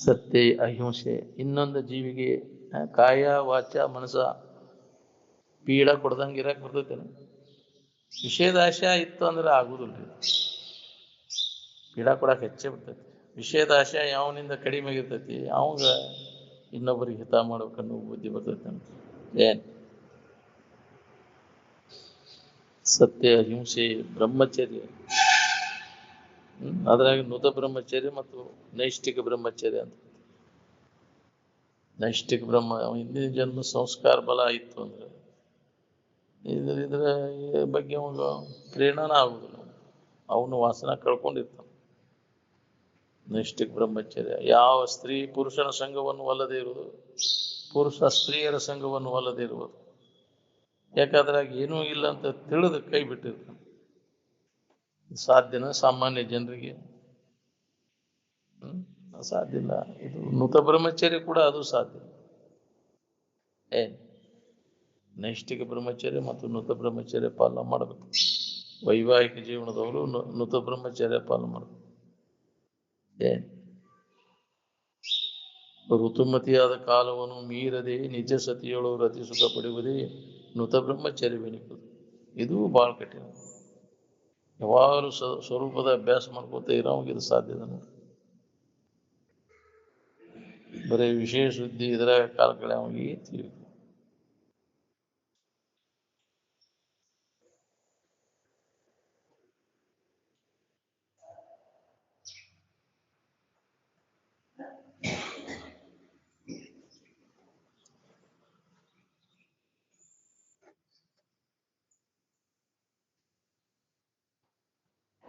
ಸತ್ಯ ಅಹಿಂಸೆ ಇನ್ನೊಂದು ಜೀವಿಗೆ ಕಾಯ ವಾಚ ಮನಸ ಪೀಡ ಕೊಡ್ದಂಗೆ ಇರಕ್ ಬರ್ತೈತೇನೆ. ವಿಷಯದ ಆಶೆ ಇತ್ತು ಅಂದ್ರೆ ಆಗುದಿಲ್ರಿ, ಪೀಡ ಕೊಡಕ್ಕೆ ಹೆಚ್ಚೇ ಬಿಡ್ತೈತಿ. ವಿಷಯದ ಆಶೆ ಯಾವನಿಂದ ಕಡಿಮೆ ಆಗಿರ್ತೈತಿ ಅವಂಗ ಇನ್ನೊಬ್ಬರಿಗೆ ಹಿತ ಮಾಡ್ಬೇಕನ್ನೋ ಬುದ್ಧಿ ಬರ್ತೈತೆ ಅಂತ. ಏನ್ ಸತ್ಯ ಅಹಿಂಸೆ ಬ್ರಹ್ಮಚರ್ಯ, ಅದ್ರಾಗ ನುತ ಬ್ರಹ್ಮಚರ್ಯ ಮತ್ತು ನೈಷ್ಠಿಕ ಬ್ರಹ್ಮಚರ್ಯ ಅಂತ. ನೈಷ್ಠಿಕ ಹಿಂದಿನ ಜನ್ಮ ಸಂಸ್ಕಾರ ಬಲ ಆಯಿತು ಅಂದ್ರೆ ಇದ್ರ ಬಗ್ಗೆ ಅವಾಗ ಪ್ರೇರಣನ ಆಗುದಿಲ್ಲ, ಅವನು ವಾಸನ ಕಳ್ಕೊಂಡಿರ್ತಾನೆ. ನೈಷ್ಠಿಕ ಬ್ರಹ್ಮಚರ್ಯ ಯಾವ ಸ್ತ್ರೀ ಪುರುಷನ ಸಂಘವನ್ನು ಒಲ್ಲದೆ ಇರುವುದು, ಪುರುಷ ಸ್ತ್ರೀಯರ ಸಂಘವನ್ನು ಒಲ್ಲದೆ ಇರುವುದು. ಯಾಕಂದ್ರಾಗ ಏನೂ ಇಲ್ಲ ಅಂತ ತಿಳಿದು ಕೈ ಬಿಟ್ಟಿರ್ತಾನೆ. ಸಾಧ್ಯನ ಸಾಮಾನ್ಯ ಜನರಿಗೆ? ಸಾಧ್ಯ ಇಲ್ಲ. ಇದು ನುತ ಬ್ರಹ್ಮಚರ್ಯ ಕೂಡ ಅದು ಸಾಧ್ಯ. ನೈಷ್ಠಿಕ ಬ್ರಹ್ಮಚರ್ಯ ಮತ್ತು ನುತ ಬ್ರಹ್ಮಚರ್ಯ ಪಾಲನೆ ಮಾಡಬೇಕು. ವೈವಾಹಿಕ ಜೀವನದವರು ನುತ ಬ್ರಹ್ಮಚರ್ಯ ಪಾಲನೆ ಮಾಡಬೇಕು. ಋತುಮತಿಯಾದ ಕಾಲವನ್ನು ಮೀರದೆ ನಿಜ ಸತಿಯೊಳು ರತಿ ಸುಖ ಪಡೆಯುವುದೇ ನುತ ಬ್ರಹ್ಮಚರ್ಯವೆನಿಸುವುದು. ಇದು ಬಹಳ ಕಠಿಣ. ಯಾವಾಗಲೂ ಸ್ವರೂಪದ ಅಭ್ಯಾಸ ಮಾಡ್ಕೋತ ಇರೋವಾಗ ಇದು ಸಾಧ್ಯದ ನೋಡಿ. ಬರೀ ವಿಶೇಷ ಸುದ್ದಿ ಇದರ ಕಾಲ ಕಡೆ ಅವನಿಗೆ ತಿಳಿಯುತ್ತೆ.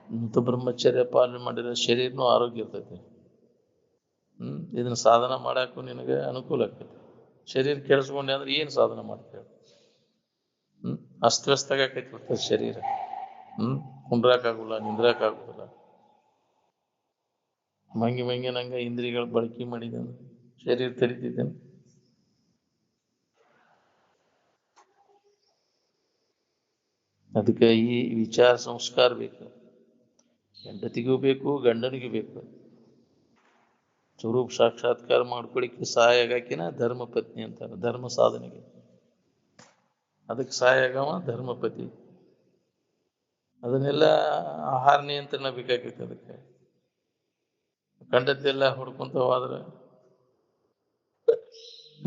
ನುತ ಬ್ರಹ್ಮಚರ್ಯ ಪಾಲನೆ ಮಾಡಿದ್ರೆ ಶರೀರನೂ ಆರೋಗ್ಯ ಇರ್ತೈತಿ. ಇದನ್ನ ಸಾಧನ ಮಾಡಕ್ಕೂ ನಿನಗೆ ಅನುಕೂಲ ಆಗ್ತೈತಿ. ಶರೀರ ಕೆಡಿಸ್ಕೊಂಡೆ ಅಂದ್ರೆ ಏನು ಸಾಧನ ಮಾಡ್ತೇವೆ? ಅಸ್ತವ್ಯಸ್ತ ಆಗೈತಿ ಬಿಡ್ತದೆ ಶರೀರ. ಕುಂಡ್ರಾಕಾಗುಲ್ಲ, ನಿಂದ್ರಾಕಾಗುದಿಲ್ಲ. ಮಂಗಿ ನಂಗೆ ಇಂದ್ರಿಯಗಳು ಬಳಕೆ ಮಾಡಿದ ಶರೀರ ತರಿತಿದ್ದೇನೆ. ಅದಕ್ಕೆ ಈ ವಿಚಾರ ಸಂಸ್ಕಾರ ಬೇಕು. ಹೆಂಡತಿಗೂ ಬೇಕು, ಗಂಡನಿಗೂ ಬೇಕು. ಸ್ವರೂಪ ಸಾಕ್ಷಾತ್ಕಾರ ಮಾಡ್ಕೊಳಿಕ್ಕೆ ಸಹಾಯ ಆಗಾಕಿನ ಧರ್ಮ ಪತ್ನಿ ಅಂತಾರೆ, ಧರ್ಮ ಸಾಧನೆಗೆ. ಅದಕ್ಕೆ ಸಹಾಯ ಆಗವ ಧರ್ಮಪತಿ. ಅದನ್ನೆಲ್ಲ ಆಹಾರ ನಿಯಂತ್ರಣ ಬೇಕಾಗೈತೆ. ಅದಕ್ಕೆ ಕಂಡದ್ದೆಲ್ಲ ಹೊಡ್ಕೊಂತ ಹೋದ್ರೆ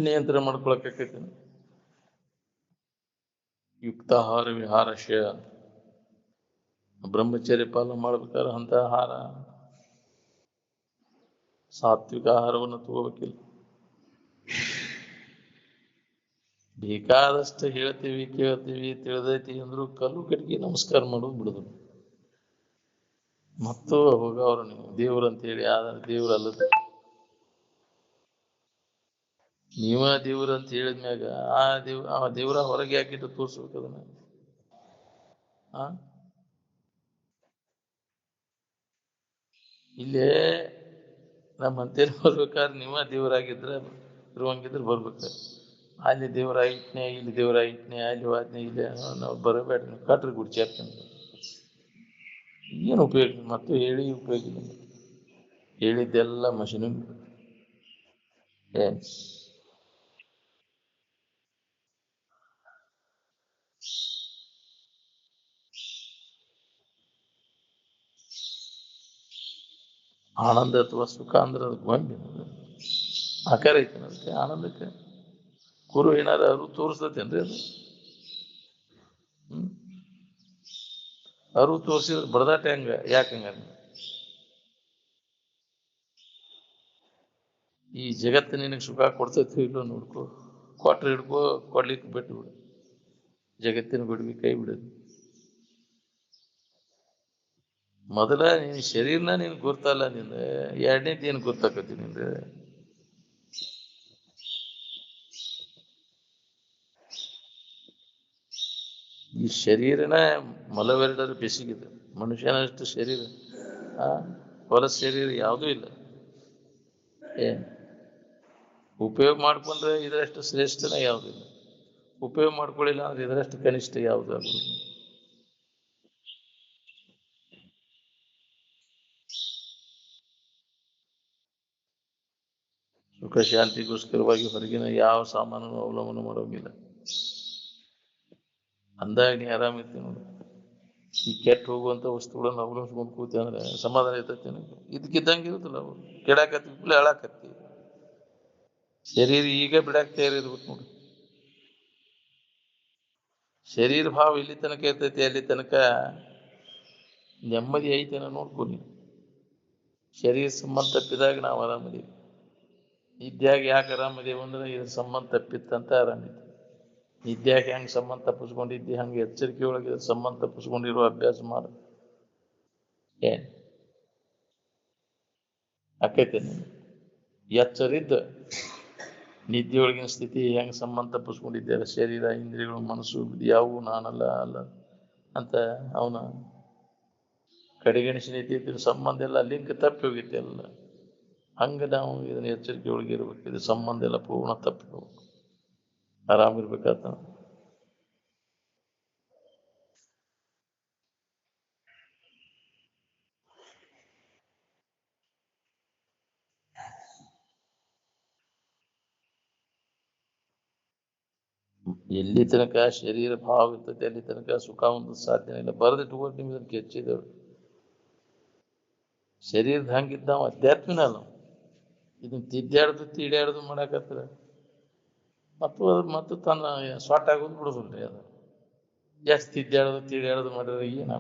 ನಿಯಂತ್ರಣ ಮಾಡ್ಕೊಳಕೈತಿ. ಯುಕ್ತಾಹಾರ ವಿಹಾರಶ್ಯ, ಬ್ರಹ್ಮಚರ್ಯ ಪಾಲನೆ ಮಾಡ್ಬೇಕಾದ್ರೆ ಅಂತ ಆಹಾರ ಸಾತ್ವಿಕ ಆಹಾರವನ್ನು ತಗೋಬೇಕಿಲ್ಲ. ಬೇಕಾದಷ್ಟು ಹೇಳ್ತೀವಿ ಕೇಳ್ತೀವಿ ತಿಳಿದೈತಿ ಅಂದ್ರು ಕಲ್ಲು ಕಟ್ಟಿಗೆ ನಮಸ್ಕಾರ ಮಾಡೋದು ಬಿಡುದು. ಮತ್ತು ಹೋಗವ್ರು ನೀವು ದೇವ್ರು ಅಂತೇಳಿ, ಆದ್ರೆ ದೇವ್ರು ಅಲ್ಲದ. ನೀವ ದೇವ್ರ ಅಂತ ಹೇಳಿದ್ಮ್ಯಾಗ ಆ ದೇವ್ರ ಹೊರಗೆ ಹಾಕಿಟ್ಟು ತೋರ್ಸ್ಬೇಕು ಅದನ್ನ. ಇಲ್ಲೇ ನಮ್ಮ ಅಂತೇಳಿ ಬರ್ಬೇಕಾದ್ರೆ ನೀವ ದೇವರಾಗಿದ್ರೆ ಇರುವಂಗಿದ್ರೆ ಬರ್ಬೇಕು. ಅಲ್ಲಿ ದೇವರಾಗಿಟ್ನೆ, ಇಲ್ಲಿ ದೇವರಾಗಿಟ್ನೆ, ಅಲ್ಲಿ ವಾದ್ನೆ, ಇಲ್ಲಿ ನಾವು ಬರಬೇಡ. ಕಟ್ರಿ ಗುಡ್ಚಿ ಹಾಕ್ತಾನೆ. ಏನು ಉಪಯೋಗ? ಮತ್ತು ಹೇಳಿ ಉಪಯೋಗ ಇಲ್ಲ. ಹೇಳಿದ್ದೆಲ್ಲ ಮಷೀನು. ಏನ್ ಆನಂದ ಅಥವಾ ಸುಖ ಅಂದ್ರೆ ಅದಕ್ಕೆ ಗೊಂಬಿ ಆಕಾರ ಐತೆ. ಅದಕ್ಕೆ ಆನಂದಕ್ಕೆ ಕುರು ಏನಾರ ಅದು ತೋರಿಸ್ತೇನ್ರಿ? ಅದು ಅರು ತೋರಿಸಿದ್ರೆ ಬಡದಾಟ ಹೆಂಗ? ಯಾಕಂಗ? ಈ ಜಗತ್ತು ನಿನಗೆ ಸುಖ ಕೊಡ್ತೈತಿ ಇಲ್ಲೋ ನೋಡ್ಕೊ. ಕೊಟ್ರೆ ಹಿಡ್ಕೋ, ಕೊಡ್ಲಿಕ್ಕೆ ಬಿಟ್ಟು ಬಿಡು. ಜಗತ್ತಿನ ಬಿಡ್ವಿ, ಕೈ ಬಿಡೋದು. ಮೊದಲ ನಿನ್ ಶರೀರನ ನೀನ್ ಗುರ್ತಲ್ಲ. ನಿಂದ ಎರಡನೇದು ಏನು ಗುರ್ತಾಕತಿ ನಿಂದ? ಈ ಶರೀರನ ಮಲವೆರಡರ ಬೆಸಿಗಿದೆ. ಮನುಷ್ಯನಷ್ಟು ಶರೀರ ಹೊಲ ಶರೀರ ಯಾವುದೂ ಇಲ್ಲ. ಏನು ಉಪಯೋಗ ಮಾಡ್ಕೊಂಡ್ರೆ ಇದರಷ್ಟು ಶ್ರೇಷ್ಠನೇ ಯಾವುದಿಲ್ಲ. ಉಪಯೋಗ ಮಾಡ್ಕೊಳ್ಳಿಲ್ಲ ಅಂದ್ರೆ ಇದರಷ್ಟು ಕನಿಷ್ಠ ಯಾವುದು ಆಗುವುದು. ಸುಖ ಶಾಂತಿಗೋಸ್ಕರವಾಗಿ ಹೊರಗಿನ ಯಾವ ಸಾಮಾನನ್ನು ಅವಲಂಬನೆ ಮಾಡೋಂಗಿಲ್ಲ. ಅಂದಾಗ ನೀ ಆರಾಮಿರ್ತೀನಿ ನೋಡಿ. ಈ ಕೆಟ್ಟ ಹೋಗುವಂಥ ವಸ್ತುಗಳನ್ನು ಅವಲಂಬಿಸ್ಕೊಂಡು ಕೂತಿ ಅಂದ್ರೆ ಸಮಾಧಾನ ಇರ್ತೈತಿ. ಇದಕ್ಕಿದ್ದಂಗೆ ಇರುತ್ತಲ್ಲ, ಅವರು ಕೆಡಾಕತ್ತಿ ಬಿಡ್ಲೆ ಹಾಳಾಕತ್ತಿ. ಶರೀರ ಈಗ ಬಿಡಾಕ್ ತಯಾರಿರ್ಬೇಕು ನೋಡಿ. ಶರೀರ ಭಾವ ಇಲ್ಲಿ ತನಕ ಇರ್ತೈತಿ, ಅಲ್ಲಿ ತನಕ ನೆಮ್ಮದಿ ಐತೇನ ನೋಡ್ಕೊಂಡು. ಶರೀರ ಸಂಬಂಧ ತಪ್ಪಿದಾಗ ನಾವು ಆರಾಮದೀವಿ. ನಿದ್ಯಾಗ ಯಾಕೆ ಆರಾಮದೇವು ಅಂದ್ರೆ ಇದ್ರ ಸಂಬಂಧ ತಪ್ಪಿತ್ತಂತ ಆರಾಮಿದ್ವಿ. ನಿದ್ಯಾಗ ಹೆಂಗೆ ಸಂಬಂಧ ತಪ್ಪಿಸ್ಕೊಂಡಿದ್ದಿ ಹಂಗೆ ಎಚ್ಚರಿಕೆ ಒಳಗೆ ಸಂಬಂಧ ತಪ್ಪಿಸ್ಕೊಂಡಿರೋ ಅಭ್ಯಾಸ ಮಾಡು. ಏನ್ ಆಕೈತೇನೆ? ಎಚ್ಚರಿದ್ದ ನಿದ್ದೆಯೊಳಗಿನ ಸ್ಥಿತಿ ಹೆಂಗೆ ಸಂಬಂಧ ತಪ್ಪಿಸ್ಕೊಂಡಿದ್ದಾರೆ. ಶರೀರ, ಇಂದ್ರಿಯಗಳು, ಮನಸ್ಸು ಯಾವುವು ನಾನಲ್ಲ ಅಲ್ಲ ಅಂತ ಅವನ ಕಡೆಗಣಿಸಿ ನಿಂತಿದ್ದ ಸಂಬಂಧ ಎಲ್ಲ ಲಿಂಕ್ ತಪ್ಪಿ ಹೋಗಿತ್ತೆ ಎಲ್ಲ. ಹಂಗೆ ನಾವು ಇದನ್ನ ಎಚ್ಚರಿಕೆ ಒಳಗೆ ಇರ್ಬೇಕು. ಇದು ಸಂಬಂಧ ಎಲ್ಲ ಪೂರ್ಣ ತಪ್ಪಿ ಹೋಗ್ಬೇಕು. ಆರಾಮಿರ್ಬೇಕಾತ. ಎಲ್ಲಿ ತನಕ ಶರೀರ ಭಾವ ಇರ್ತೈತೆ ಅಲ್ಲಿ ತನಕ ಸುಖ ಒಂದು ಸಾಧ್ಯ ಇಲ್ಲ. ಬರೆದಿಟ್ಕೊಂಡು ನಿಮ್ಗೆ ಕೆಚ್ಚಿದವ್ರು ಶರೀರದ ಹಂಗಿದ್ದ ನಾವು ಅಧ್ಯಾತ್ಮಿನ ಅಲ್ಲ. ಇದನ್ನ ತಿದ್ದಾಡ್ದು ತೀಡ್ಯಾಡ್ದು ಮಾಡಾಕತ್ರ ಮತ್ತು ತನ್ನ ಸ್ವಾಟ್ ಆಗೋದು ಬಿಡೋದಿಲ್ರಿ. ಅದು ಜಾಸ್ತಿ ತಿದ್ದಾಡ್ದು ತೀಡ್ಯಾಡ್ದು ಮಾಡಿದ್ರೆ ಏನ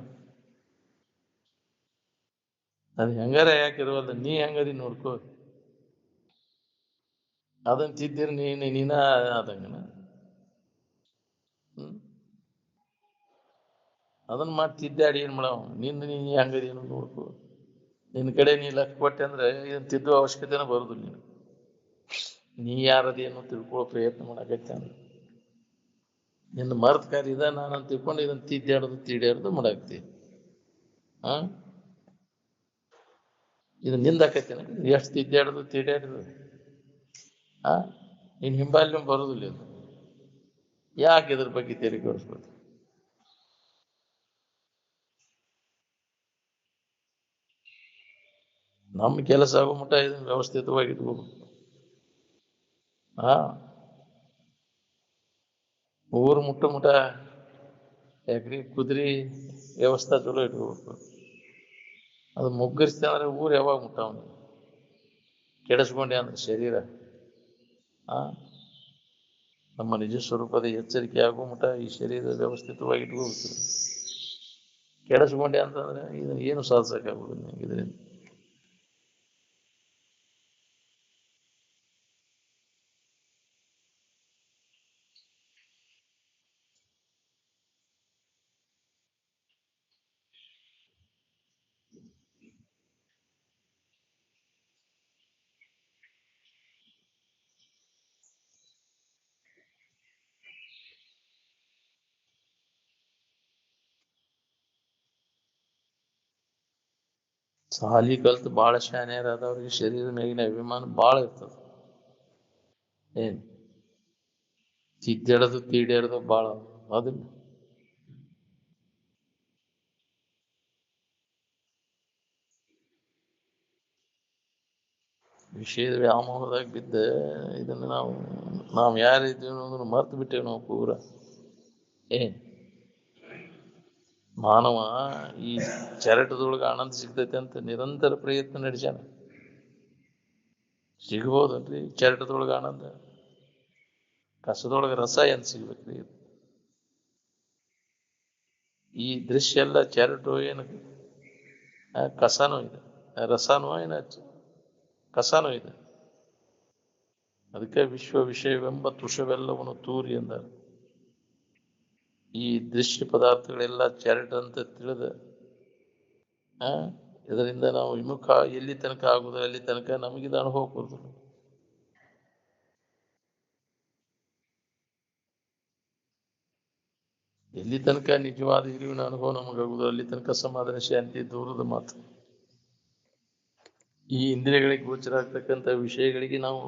ಅದು ಹೆಂಗಾರ ಯಾಕಿರುವಲ್ಲ. ನೀ ಹೆಂಗದಿ ನೋಡ್ಕೋ. ಅದನ್ನ ತಿದ್ದಿರ ನೀನ ಆದಂಗನ. ಅದನ್ನ ಮಾಡಿ ತಿದ್ದಾಡಿ ಏನ್ ಮಾಡವ. ನೀ ಹೆಂಗದಿ ನೋಡ್ಕೋ. ನಿನ್ನ ಕಡೆ ನೀ ಲಕ್ಷ ಕೊಟ್ಟೆ ಅಂದ್ರೆ ಇದನ್ನ ತಿದ್ದುವ ಅವಶ್ಯಕತೆನ ಬರುದಿಲ್ಲ. ನೀ ಯಾರದೇನು ತಿಳ್ಕೊಳ್ಳೋ ಪ್ರಯತ್ನ ಮಾಡಕೈತೆ ಅಂದ್ರೆ ನಿನ್ನ ಮರ್ತ್ ಕಾರ್ಯ ಇದ ನಾನು ತಿಳ್ಕೊಂಡು ಇದನ್ನ ತಿದ್ದಾಡೋದು ತೀಡ್ಯಾಡೋದು ಮಾಡಾಕ್ತಿ. ಇದು ನಿಂದಾಕೈತೇನೆ ಎಷ್ಟು ತಿದ್ದಾಡೋದು ತೀಡ್ಯಾಡೋದು. ನಿನ್ನ ಹಿಂಬಾಲ್ಯ ಬರೋದಿಲ್ಲ. ಇದು ಯಾಕೆ ಇದ್ರ ಬಗ್ಗೆ ತೆರಿಗೆ ಕೊಡಿಸ್ಬೋದು? ನಮ್ಮ ಕೆಲಸ ಆಗೋ ಮಟ್ಟ ಇದನ್ನ ವ್ಯವಸ್ಥಿತವಾಗಿ ಇಟ್ಕೋಬೇಕು. ಊರು ಮುಟ್ಟ ಎಕರೆ ಕುದುರೆ ವ್ಯವಸ್ಥೆ ಚಲೋ ಇಟ್ಕೋಬೇಕು. ಅದು ಮುಗ್ಗರಿಸ್ತೆ ಅಂದ್ರೆ ಊರು ಯಾವಾಗ ಮುಟ್ಟವನು ಕೆಡಿಸ್ಕೊಂಡೆ ಅಂದ್ರೆ ಶರೀರ ನಮ್ಮ ನಿಜ ಸ್ವರೂಪದ ಎಚ್ಚರಿಕೆ ಆಗೋ ಮಟ್ಟ ಈ ಶರೀರ ವ್ಯವಸ್ಥಿತವಾಗಿ ಇಟ್ಕೋಬೇಕು. ಕೆಡಿಸ್ಕೊಂಡೆ ಅಂತಂದ್ರೆ ಇದನ್ನ ಏನು ಸಾಧಿಸಕ್ಕಾಗೋದಿಲ್ಲ ಇದರಿಂದ. ಸಾಲಿ ಕಲ್ತು ಭಾಳ ಶಾನ್ಯರಾದವ್ರಿಗೆ ಶರೀರದ ಮೇಗಿನ ಅಭಿಮಾನ ಭಾಳ ಇರ್ತದೆ. ಏನ್ ತಿದ್ದಾಡೋದು ತೀಡ್ಯಾಡೋದು ಭಾಳ ಅದಿಲ್ಲ. ವಿಷಯದ ವ್ಯಾಮೋಹದಾಗ ಬಿದ್ದ ಇದನ್ನು ನಾವು ಯಾರಿದ್ದೀವಿ ಅನ್ನೋದನ್ನು ಮರ್ತು ಬಿಟ್ಟೇವೆ ನಾವು ಪೂರ. ಏನ್ ಮಾನವ ಈ ಚರಟದೊಳಗೆ ಆನಂದ ಸಿಗ್ತೈತೆ ಅಂತ ನಿರಂತರ ಪ್ರಯತ್ನ ನಡೆಸ್ಯಾನ. ಸಿಗ್ಬೋದನ್ರಿ ಚರಟದೊಳಗೆ ಆನಂದ? ಕಸದೊಳಗೆ ರಸ ಏನ್ ಸಿಗ್ಬೇಕ್ರಿ? ಈ ದೃಶ್ಯ ಎಲ್ಲ ಚರಟು ಏನು ಕಸನೂ ಇದೆ, ರಸನೂ ಏನ ಕಸನೂ ಇದೆ. ಅದಕ್ಕೆ ವಿಶ್ವ ವಿಷಯವೆಂಬ ತುಷವೆಲ್ಲವನ್ನು ತೂರಿ ಎಂದರು. ಈ ದೃಶ್ಯ ಪದಾರ್ಥಗಳೆಲ್ಲ ಚರಟ ಅಂತ ತಿಳಿದ ಇದರಿಂದ ನಾವು ವಿಮುಖ ಎಲ್ಲಿ ತನಕ ಆಗುವುದು ಅಲ್ಲಿ ತನಕ ನಮಗಿದ ಅನುಭವ ಕೊಡುದಿಲ್ಲ. ಎಲ್ಲಿ ತನಕ ನಿಜವಾದ ಇರುವಿನ ಅನುಭವ ನಮಗಾಗುವುದು ಅಲ್ಲಿ ತನಕ ಸಮಾಧಾನ ಶಾಂತಿ ದೂರದ ಮಾತು. ಈ ಇಂದ್ರಿಯಗಳಿಗೆ ಗೋಚರ ಆಗ್ತಕ್ಕಂಥ ವಿಷಯಗಳಿಗೆ ನಾವು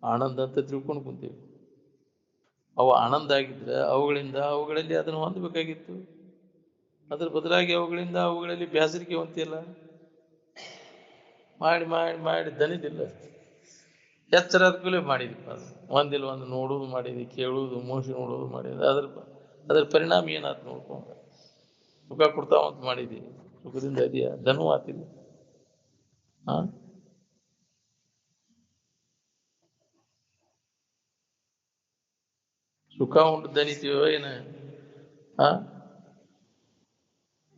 ಆನಂದ ಅಂತ ತಿಳ್ಕೊಂಡು ಕುಂತೀವಿ. ಅವು ಆನಂದ ಆಗಿದ್ರೆ ಅವುಗಳಲ್ಲಿ ಅದನ್ನು ಹೊಂದಬೇಕಾಗಿತ್ತು. ಅದ್ರ ಬದಲಾಗಿ ಅವುಗಳಲ್ಲಿ ಬೇಸರಿಕೆ ಹೊಂತಿಲ್ಲ. ಮಾಡಿ ಮಾಡಿ ಮಾಡಿ ದನಿದಿಲ್ಲ. ಎಚ್ಚರ ಆದ್ಮೇಲೆ ಮಾಡಿದ್ವಿ. ಅದು ಒಂದು ನೋಡೋದು ಮಾಡಿದ್ವಿ, ಕೇಳೋದು ಮೋಸಿ ನೋಡೋದು ಮಾಡಿದ್ವಿ. ಅದ್ರ ಪರಿಣಾಮ ಏನಾಯ್ತು ನೋಡ್ಕೊಂಡು ಸುಖ ಕೊಡ್ತಾವಂತ ಮಾಡಿದ್ವಿ. ಸುಖದಿಂದ ಇದೆಯಾ ದನೂ ಆತಿಲ್ಲ. ಹಾ, ಸುಖ ಉಂಟು ದನಿತೀವೋ ಏನ? ಹಾ,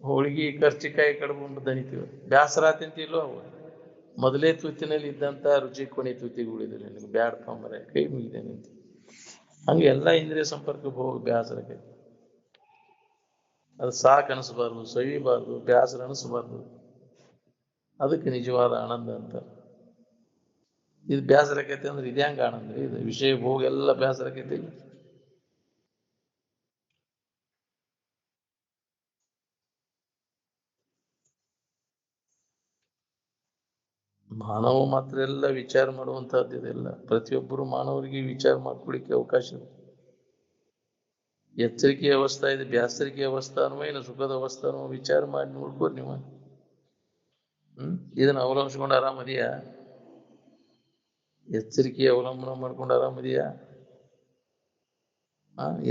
ಹೋಳಿಗೆ ಕರ್ಚಿಕಾಯಿ ಕಡುಬು ಉಂಟು ದನಿತೀವ. ಬ್ಯಾಸರ ತಿಂತಿಲ್ವೋ ಅವು ಮೊದಲೇ ತುತ್ತಿನಲ್ಲಿ ಇದ್ದಂತ ರುಚಿ ಕೊನೆ ತುತ್ತಿಗೆ ಉಳಿದ್ರೆ ನಿನಗೆ ಬ್ಯಾಡ್ ತೊಂಬರ ಕೈ ಮುಗಿದೆ ನಿಂತು. ಹಂಗೆ ಎಲ್ಲ ಇಂದ್ರಿಯ ಸಂಪರ್ಕಕ್ಕೆ ಹೋಗಿ ಬ್ಯಾಸರಕ್ಕೆ ಅದು ಸಾಕು ಅನಿಸ್ಬಾರ್ದು, ಸವಿಬಾರ್ದು, ಬ್ಯಾಸರ ಅನಿಸ್ಬಾರ್ದು. ಅದಕ್ಕೆ ನಿಜವಾದ ಆನಂದ ಅಂತ. ಇದು ಬ್ಯಾಸರಕೈತೆ ಅಂದ್ರೆ ಇದು ಹೆಂಗ ಆನಂದ? ಇದು ವಿಷಯ ಭೋಗ ಎಲ್ಲ ಬ್ಯಾಸರಕೈತಿ. ಮಾನವ ಮಾತ್ರ ಎಲ್ಲ ವಿಚಾರ ಮಾಡುವಂತಹದ್ದು ಇದೆಲ್ಲ. ಪ್ರತಿಯೊಬ್ಬರು ಮಾನವರಿಗೆ ವಿಚಾರ ಮಾಡ್ಕೊಳಿಕ್ಕೆ ಅವಕಾಶ ಇದೆ. ಎಚ್ಚರಿಕೆ ಅವಸ್ಥಾ ಇದೆ, ಬ್ಯಾಸರಿಕೆ ಅವಸ್ಥಾನೋ ಏನು ಸುಖದ ಅವಸ್ಥಾನೋ ವಿಚಾರ ಮಾಡಿ ನೋಡ್ಕೋರಿ ನೀವು. ಇದನ್ನ ಅವಲಂಬಿಸ್ಕೊಂಡು ಆರಾಮದಿಯಾ? ಎಚ್ಚರಿಕೆ ಅವಲಂಬನ ಮಾಡ್ಕೊಂಡು ಆರಾಮದಿಯಾ?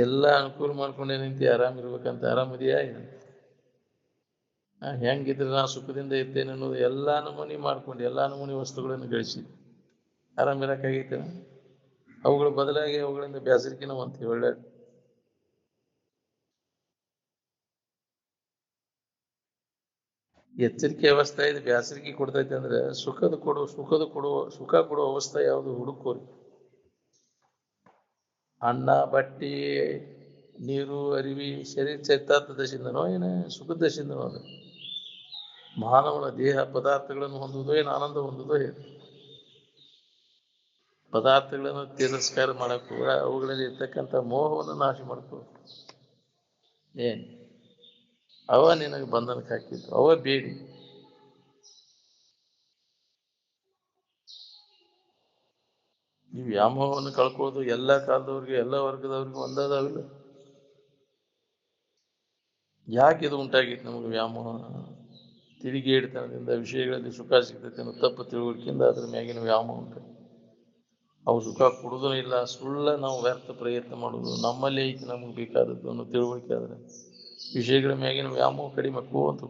ಎಲ್ಲ ಅನುಕೂಲ ಮಾಡ್ಕೊಂಡೇ ನಿಂತಿ ಆರಾಮಿರ್ಬೇಕಂತ ಆರಾಮದಿಯಾ? ಹೆಂಗಿದ್ರೆ ನಾ ಸುಖದಿಂದ ಇರ್ತೇನೆ ಅನ್ನೋದು ಎಲ್ಲಾ ನಮೂನಿ ಮಾಡ್ಕೊಂಡು ಎಲ್ಲಾ ನಮೂನಿ ವಸ್ತುಗಳನ್ನು ಗಳಿಸಿ ಆರಾಮಿರಕ್ಕಾಗೈತೆ. ಅವುಗಳ ಬದಲಾಗಿ ಅವುಗಳಿಂದ ಬ್ಯಾಸರಿಕೆನೂ ಅಂತೀವಿ. ಒಳ್ಳೆ ಎಚ್ಚರಿಕೆ ಅವಸ್ಥೆ ಇದೆ, ಬ್ಯಾಸರಿಕೆ ಕೊಡ್ತೈತೆ ಅಂದ್ರೆ ಸುಖ ಕೊಡುವ ಅವಸ್ಥೆ ಯಾವುದು ಹುಡುಕೋರಿ. ಅನ್ನ ಬಟ್ಟಿ ನೀರು ಅರಿವಿ ಶರೀರ ಚೈತಾರ್ಥ ದಶೆಯಿಂದನೋ ಏನ ಸುಖದ ದಶೆಯಿಂದನೋ ಅದು ಮಾನವನ ದೇಹ ಪದಾರ್ಥಗಳನ್ನು ಹೊಂದುವುದೋ ಏನು ಆನಂದ ಹೊಂದುವುದೋ ಏನು? ಪದಾರ್ಥಗಳನ್ನು ತಿರಸ್ಕಾರ ಮಾಡಕ್ಕೂ ಅವುಗಳಲ್ಲಿ ಇರ್ತಕ್ಕಂಥ ಮೋಹವನ್ನು ನಾಶ ಮಾಡ್ಕೋ. ಏನ್ ಅವ ನಿನಗೆ ಬಂಧನಕ್ಕೆ ಹಾಕಿದ್ದು, ಅವ ಬೇಡಿ. ಈ ವ್ಯಾಮೋಹವನ್ನು ಕಳ್ಕೊಳ್ಳೋದು ಎಲ್ಲ ಕಾಲದವ್ರಿಗೆ ಎಲ್ಲ ವರ್ಗದವ್ರಿಗೆ ಒಂದಾದಾವಿಲ್ಲ. ಯಾಕೆ ಇದು ಉಂಟಾಗಿತ್ತು ನಮಗೆ ವ್ಯಾಮೋಹ? ತಿರುಗೇಡಿತನದಿಂದ ವಿಷಯಗಳಲ್ಲಿ ಸುಖ ಸಿಗ್ತೈತೆ ಅನ್ನೋ ತಪ್ಪು ತಿಳುವಳಿಕೆಯಿಂದ ಅದ್ರ ಮ್ಯಾಗಿನ ವ್ಯಾಮೋಹ ಉಂಟು. ಅವು ಸುಖ ಕೊಡುವುದೂ ಇಲ್ಲ, ಸುಳ್ಳ ನಾವು ವ್ಯರ್ಥ ಪ್ರಯತ್ನ ಮಾಡೋದು, ನಮ್ಮಲ್ಲೇ ಐತಿ ನಮಗೆ ಬೇಕಾದದ್ದು ಅನ್ನೋ ತಿಳುವಳಿಕೆ ಆದ್ರೆ ವಿಷಯಗಳ ಮ್ಯಾಗಿನ ವ್ಯಾಮೋಹ ಕಡಿಮೆ ಅಂತ.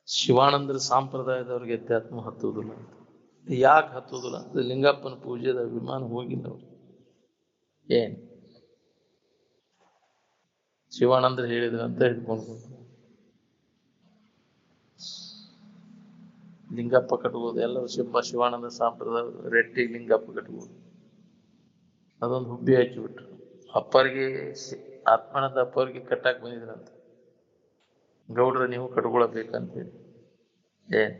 ಶಿವಾನಂದರ ಸಂಪ್ರದಾಯದವ್ರಿಗೆ ಅಧ್ಯಾತ್ಮ ಹತ್ತುವುದಿಲ್ಲ ಅಂತ. ಯಾಕೆ ಹತ್ತುವುದಿಲ್ಲ ಅಂದ್ರೆ ಲಿಂಗಪ್ಪನ ಪೂಜೆದ ಅಭಿಮಾನ ಹೋಗಿಲ್ಲ ಅವ್ರು. ಏನ್ ಶಿವಾನಂದರು ಹೇಳಿದ್ರು ಅಂತ ಹಿಡ್ಕೊಂಡು ಲಿಂಗಪ್ಪ ಕಟ್ಬೋದು. ಎಲ್ಲರೂ ಶಿವಾನಂದ ಸಂಪ್ರದಾಯ ರೆಟ್ಟಿ ಲಿಂಗಪ್ಪ ಕಟ್ಬೋದು. ಅದೊಂದು ಹುಬ್ಬಿ ಹಾಕಿಬಿಟ್ರು. ಅಪ್ಪರಿಗೆ ಆತ್ಮಾನಂದ ಅಪ್ಪರಿಗೆ ಕಟ್ಟಾಕ್ ಬಂದಿದ್ರಂತ. ಗೌಡ್ರ ನೀವು ಕಟ್ಕೊಳ್ಬೇಕಂತೇಳಿ. ಏನ್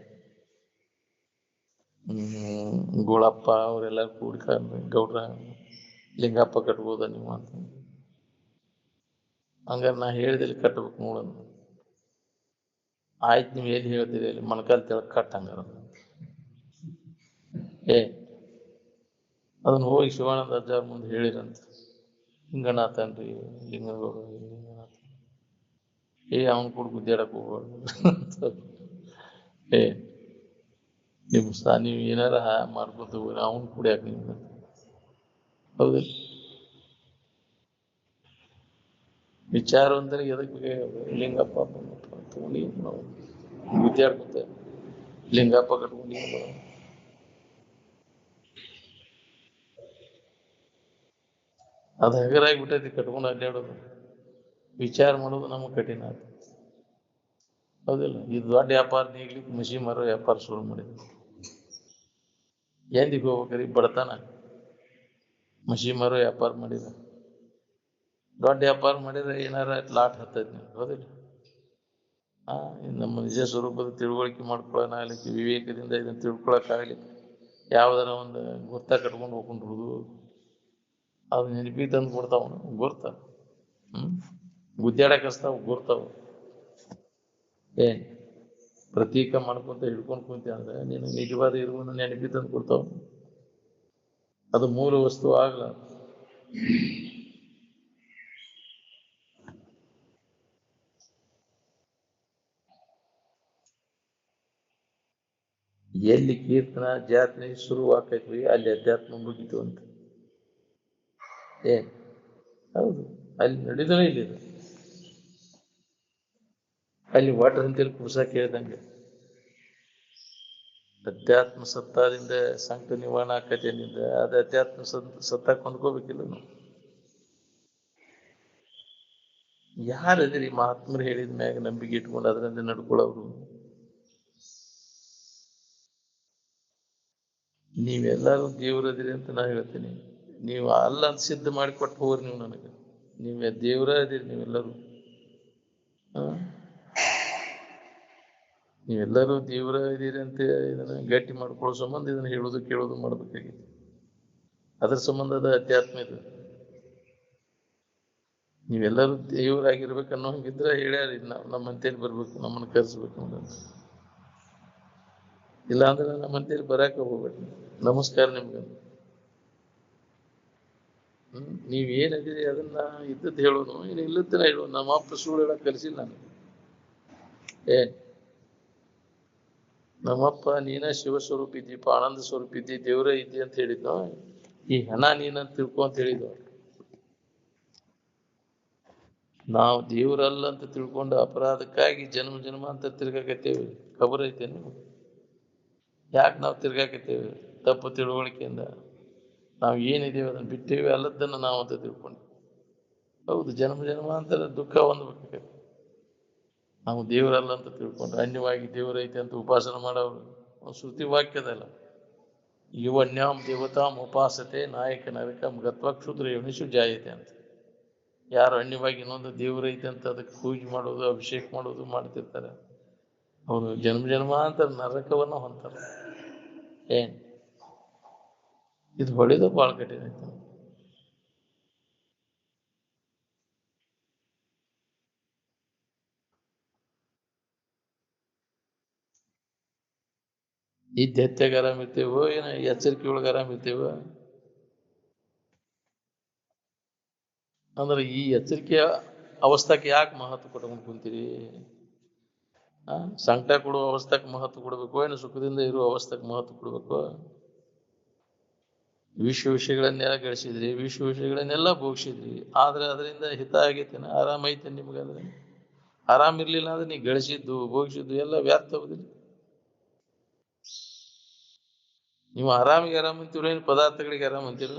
ಗೋಳಪ್ಪ ಅವರೆಲ್ಲ ಕೂಡ್ಕೊಂಡು ಗೌಡ್ರ ಲಿಂಗಪ್ಪ ಕಟ್ಬೋದ ನೀವು ಅಂತ. ಹಂಗಾರೆ ನಾ ಹೇಳಿದಲ್ಲಿ ಕಟ್ಬೇಕು ನೋಡೋಣ. ಆಯ್ತು, ನೀವು ಎಲ್ಲಿ ಹೇಳ್ತೀರಿ ಅಲ್ಲಿ ಮೊಣಕಾಲ್ ತೆಳಕ್ ಕಟ್ ಹಂಗಾರ. ಅದನ್ನ ಹೋಗಿ ಶಿವಾನಂದ ಅಜ್ಜಾರ್ ಮುಂದೆ ಹೇಳಿರಂತ. ಹಿಂಗನಾಥನ್ರಿ ಲಿಂಗಗೌಡ ಹಿಂಗನಾಥ. ಅವನ್ ಕೂಡ ಗುದ್ದಾಡಕ್ ಹೋಗ್ಬಾರ್ದು. ನೀವು ಏನಾರ ಮಾಡ್ಕೊತ ಹೋಗ್ರಿ, ಅವನ್ ಕೂಡ ಯಾಕೆ ನಿಮ್ಗೆ ಹೌದು. ವಿಚಾರವಂತರಿಗೆ ಎದಕ್ಕೆ ಲಿಂಗಪ್ಪ ಗುದ್ದಾಡ್ಕೊತ ಲಿಂಗಪ್ಪ ಕಟ್ಕೊಂಡು ಅದು ಹಗರಾಗಿ ಬಿಟ್ಟೈತಿ. ಕಟ್ಕೊಂಡು ಅಡ್ಡಾಡೋದು ವಿಚಾರ ಮಾಡೋದು ನಮಗೆ ಕಠಿಣ ಆಯ್ತು. ಹೌದಿಲ್ಲ? ಇದು ದೊಡ್ಡ ವ್ಯಾಪಾರ ನೀಗ್ಲಿಕ್ಕೆ ಮಸಿ ಮಾರೋ ವ್ಯಾಪಾರ ಶುರು ಮಾಡಿದ್ರು. ಎಂದಿಗೆ ಹೋಗ್ಬೇಕ್ರಿ? ಬಡತನ ಮಸಿ ಮಾರೋ ವ್ಯಾಪಾರ ಮಾಡಿದ. ದೊಡ್ಡ ವ್ಯಾಪಾರ ಮಾಡಿದ್ರೆ ಏನಾರ ಲಾಟ್ ಹತ್ತೈತಿ ನೀವು. ಹೌದಿಲ್ಲ? ಆ ನಮ್ಮ ನಿಜ ಸ್ವರೂಪದ ತಿಳುವಳಿಕೆ ಮಾಡ್ಕೊಳ್ಳೋನಾಗ್ಲಿಕ್ಕೆ ವಿವೇಕದಿಂದ ಇದನ್ನು ತಿಳ್ಕೊಳಕ್ಕಾಗ್ಲಿಕ್ಕೆ ಯಾವ್ದಾರ ಒಂದು ಗುರ್ತ ಕಟ್ಕೊಂಡು ಹೋಗ್ಕೊಂಡಿರುವುದು ಅದು ನೆನಪಿಗೆ ತಂದು ಕೊಡ್ತಾವನು ಗುರ್ತ. ಗುದ್ದಾಡಕ್ಕೆ ಹಚ್ತಾವ ಗುರ್ತಾವ. ಏನ್ ಪ್ರತೀಕ ಮಾಡ್ಕೊಂತ ಹಿಡ್ಕೊಂಡು ಕುಂತ ಅಂದ್ರೆ ನೀನು ನಿಜವಾದ ಇರುವನ್ನು ನೆನಪಿ ತಂದು ಕೊಡ್ತಾವ. ಅದು ಮೂಲ ವಸ್ತು ಆಗಲ್ಲ. ಎಲ್ಲಿ ಕೀರ್ತನ ಜಾತ್ರೆ ಶುರು ಆಕೈತ್ವಿ ಅಲ್ಲಿ ಅಧ್ಯಾತ್ಮ ಮುಗಿತು ಅಂತ. ಏನ್ ಹೌದು, ಅಲ್ಲಿ ನಡೀತಾನೆ ಇಲ್ಲ. ಅಲ್ಲಿ ವಾಟರ್ ಅಂತೇಳಿ ಕುಡ್ಸಾಕ್ ಹೇಳ್ದಂಗೆ ಅಧ್ಯಾತ್ಮ ಸತ್ತಾದಿಂದ ಸಂಕಟ ನಿವಾರಣೆ ಆಕೈತಿ ಏನಿಂದ ಅದು ಅಧ್ಯಾತ್ಮ ಸತ್ತಾಕ್ ಹೊಂದ್ಕೋಬೇಕಿಲ್ಲ ನಾವು. ಯಾರದಿರಿ ಮಹಾತ್ಮರು ಹೇಳಿದ ಮ್ಯಾಗ ನಂಬಿಕೆ ಇಟ್ಕೊಂಡು ಅದರಿಂದ ನಡ್ಕೊಳ್ಳೋರು? ನೀವೆಲ್ಲರೂ ದೇವ್ರದಿರಿ ಅಂತ ನಾ ಹೇಳ್ತೀನಿ. ನೀವು ಅಲ್ಲ ಅಂತ ಸಿದ್ಧ ಮಾಡಿ ಕೊಟ್ಟು ಹೋಗ್ರಿ ನೀವು ನನಗೆ. ನೀವೇ ದೇವ್ರ ಅದಿರಿ ನೀವೆಲ್ಲರೂ. ನೀವೆಲ್ಲರೂ ದೇವ್ರ ಇದೀರಿ ಅಂತ ಇದನ್ನ ಗಟ್ಟಿ ಮಾಡ್ಕೊಳ್ಳೋ ಸಂಬಂಧ ಇದನ್ನ ಹೇಳೋದು ಕೇಳೋದು ಮಾಡ್ಬೇಕಾಗಿತ್ತು. ಅದ್ರ ಸಂಬಂಧದ ಅಧ್ಯಾತ್ಮ ಇದು. ನೀವೆಲ್ಲರೂ ದೇವರಾಗಿರ್ಬೇಕು ಅನ್ನೋ ಹಂಗಿದ್ರೆ ಹೇಳ್ಯಾರ ನಮ್ಮಂತೇಲಿ ಬರ್ಬೇಕು, ನಮ್ಮನ್ನು ಕರೆಸ್ಬೇಕು ಅಂತ. ಇಲ್ಲ ಅಂದ್ರೆ ನಮ್ಮಂತೇಲಿ ಬರಾಕ ಹೋಗ್ಬೇಕು. ನಮಸ್ಕಾರ ನಿಮ್ಗೆ. ನೀವ್ ಏನದಿರಿ ಅದನ್ನ ಇದ್ದದ್ದು ಹೇಳೋನು, ಏನು ಇಲ್ಲದನ್ನ ಹೇಳೋನು. ನಮ್ಮ ಅಪ್ಪ ಸುಳ್ಳು ಹೇಳಕ್ ಕಲಿಸಿಲ್ಲ ನಾನು. ನಮ್ಮಪ್ಪ ನೀನ ಶಿವಸ್ವರೂಪ ಇದ್ದೀಪ, ಆನಂದ ಸ್ವರೂಪ ಇದ್ದಿ, ದೇವ್ರ ಇದ್ದಿ ಅಂತ ಹೇಳಿದ್ನು. ಈ ಹೆಣ ನೀನಂತ ತಿಳ್ಕೊ ಅಂತ ಹೇಳಿದ್ವು. ನಾವು ದೇವ್ರಲ್ಲ ಅಂತ ತಿಳ್ಕೊಂಡು ಅಪರಾಧಕ್ಕಾಗಿ ಜನ್ಮ ಜನ್ಮ ಅಂತ ತಿರ್ಗಾಕತ್ತೇವೆ. ಖಬರ್ ಐತೇನು? ಯಾಕೆ ನಾವು ತಿರ್ಗಾಕತ್ತೇವೆ? ತಪ್ಪು ತಿಳುವಳಿಕೆಯಿಂದ ನಾವು ಏನಿದೇವೆ ಅದನ್ನು ಬಿಟ್ಟೇವೆ, ಅಲ್ಲದನ್ನು ನಾವು ಅಂತ ತಿಳ್ಕೊಂಡು. ಹೌದು, ಜನ್ಮ ಜನ್ಮ ಅಂತ ದುಃಖ ಹೊಂದ್ಬೇಕಾಗತ್ತೆ. ನಾವು ದೇವರಲ್ಲ ಅಂತ ತಿಳ್ಕೊಂಡು ಅನ್ಯವಾಗಿ ದೇವರೈತೆ ಅಂತ ಉಪಾಸನೆ ಮಾಡೋರು. ಶ್ರುತಿ ವಾಕ್ಯದಲ್ಲ, ಯುವನ್ಯಾಂ ದೇವತಾಂ ಉಪಾಸತೆ ನಾಯಕ ನರಕಂ ಗತ್ವ ಕ್ಷುದ್ರ ಯೋನಿಷು ಜಾಯತೆ ಅಂತ. ಯಾರು ಅನ್ಯವಾಗಿ ಇನ್ನೊಂದು ದೇವರೈತೆ ಅಂತ ಅದಕ್ಕೆ ಪೂಜೆ ಮಾಡೋದು, ಅಭಿಷೇಕ ಮಾಡೋದು ಮಾಡ್ತಿರ್ತಾರೆ, ಅವರು ಜನ್ಮ ಜನ್ಮ ಅಂತ ನರಕವನ್ನ ಹೊಂತಾರೆ. ಏನ್ ಇದು ಹೊಡೆದು ಭಾಳ ಕಠಿಣ ಐತೆ. ಈ ದೆತ್ಯಾಗ ಆರಾಮ್ ಇರ್ತೇವೋ ಏನ ಎಚ್ಚರಿಕೆ ಒಳಗೆ ಆರಾಮ್ ಇರ್ತೇವ? ಅಂದ್ರೆ ಈ ಎಚ್ಚರಿಕೆಯ ಅವಸ್ಥಾಕ್ಕೆ ಯಾಕೆ ಮಹತ್ವ ಕೊಟ್ಕೊಂಡು ಕುಂತೀರಿ? ಸಂಕಟ ಕೊಡುವ ಅವಸ್ಥಾಕ್ಕೆ ಮಹತ್ವ ಕೊಡ್ಬೇಕು, ಏನು ಸುಖದಿಂದ ಇರುವ ಅವಸ್ಥಾಕ್ಕೆ ಮಹತ್ವ ಕೊಡ್ಬೇಕು? ವಿಷಯಗಳನ್ನೆಲ್ಲ ಗಳಿಸಿದ್ರಿ, ವಿಷಯಗಳನ್ನೆಲ್ಲ ಭೋಗಿಸಿದ್ರಿ, ಆದ್ರೆ ಅದರಿಂದ ಹಿತ ಆಗೈತೇನ? ಆರಾಮ ಐತೇನೆ ನಿಮ್ಗಾದ್ರೆ? ಆರಾಮ್ ಇರ್ಲಿಲ್ಲ ಅಂದ್ರೆ ನೀ ಗಳಿಸಿದ್ದು ಭೋಗಿಸಿದ್ದು ಎಲ್ಲ ವ್ಯರ್ಥ ಹೋಗುದಿಲ್ಲ. ನೀವು ಆರಾಮಿಗೆ ಆರಾಮ್ ಅಂತೀರ, ಏನು ಪದಾರ್ಥಗಳಿಗೆ ಆರಾಮ್ ಅಂತೀರ?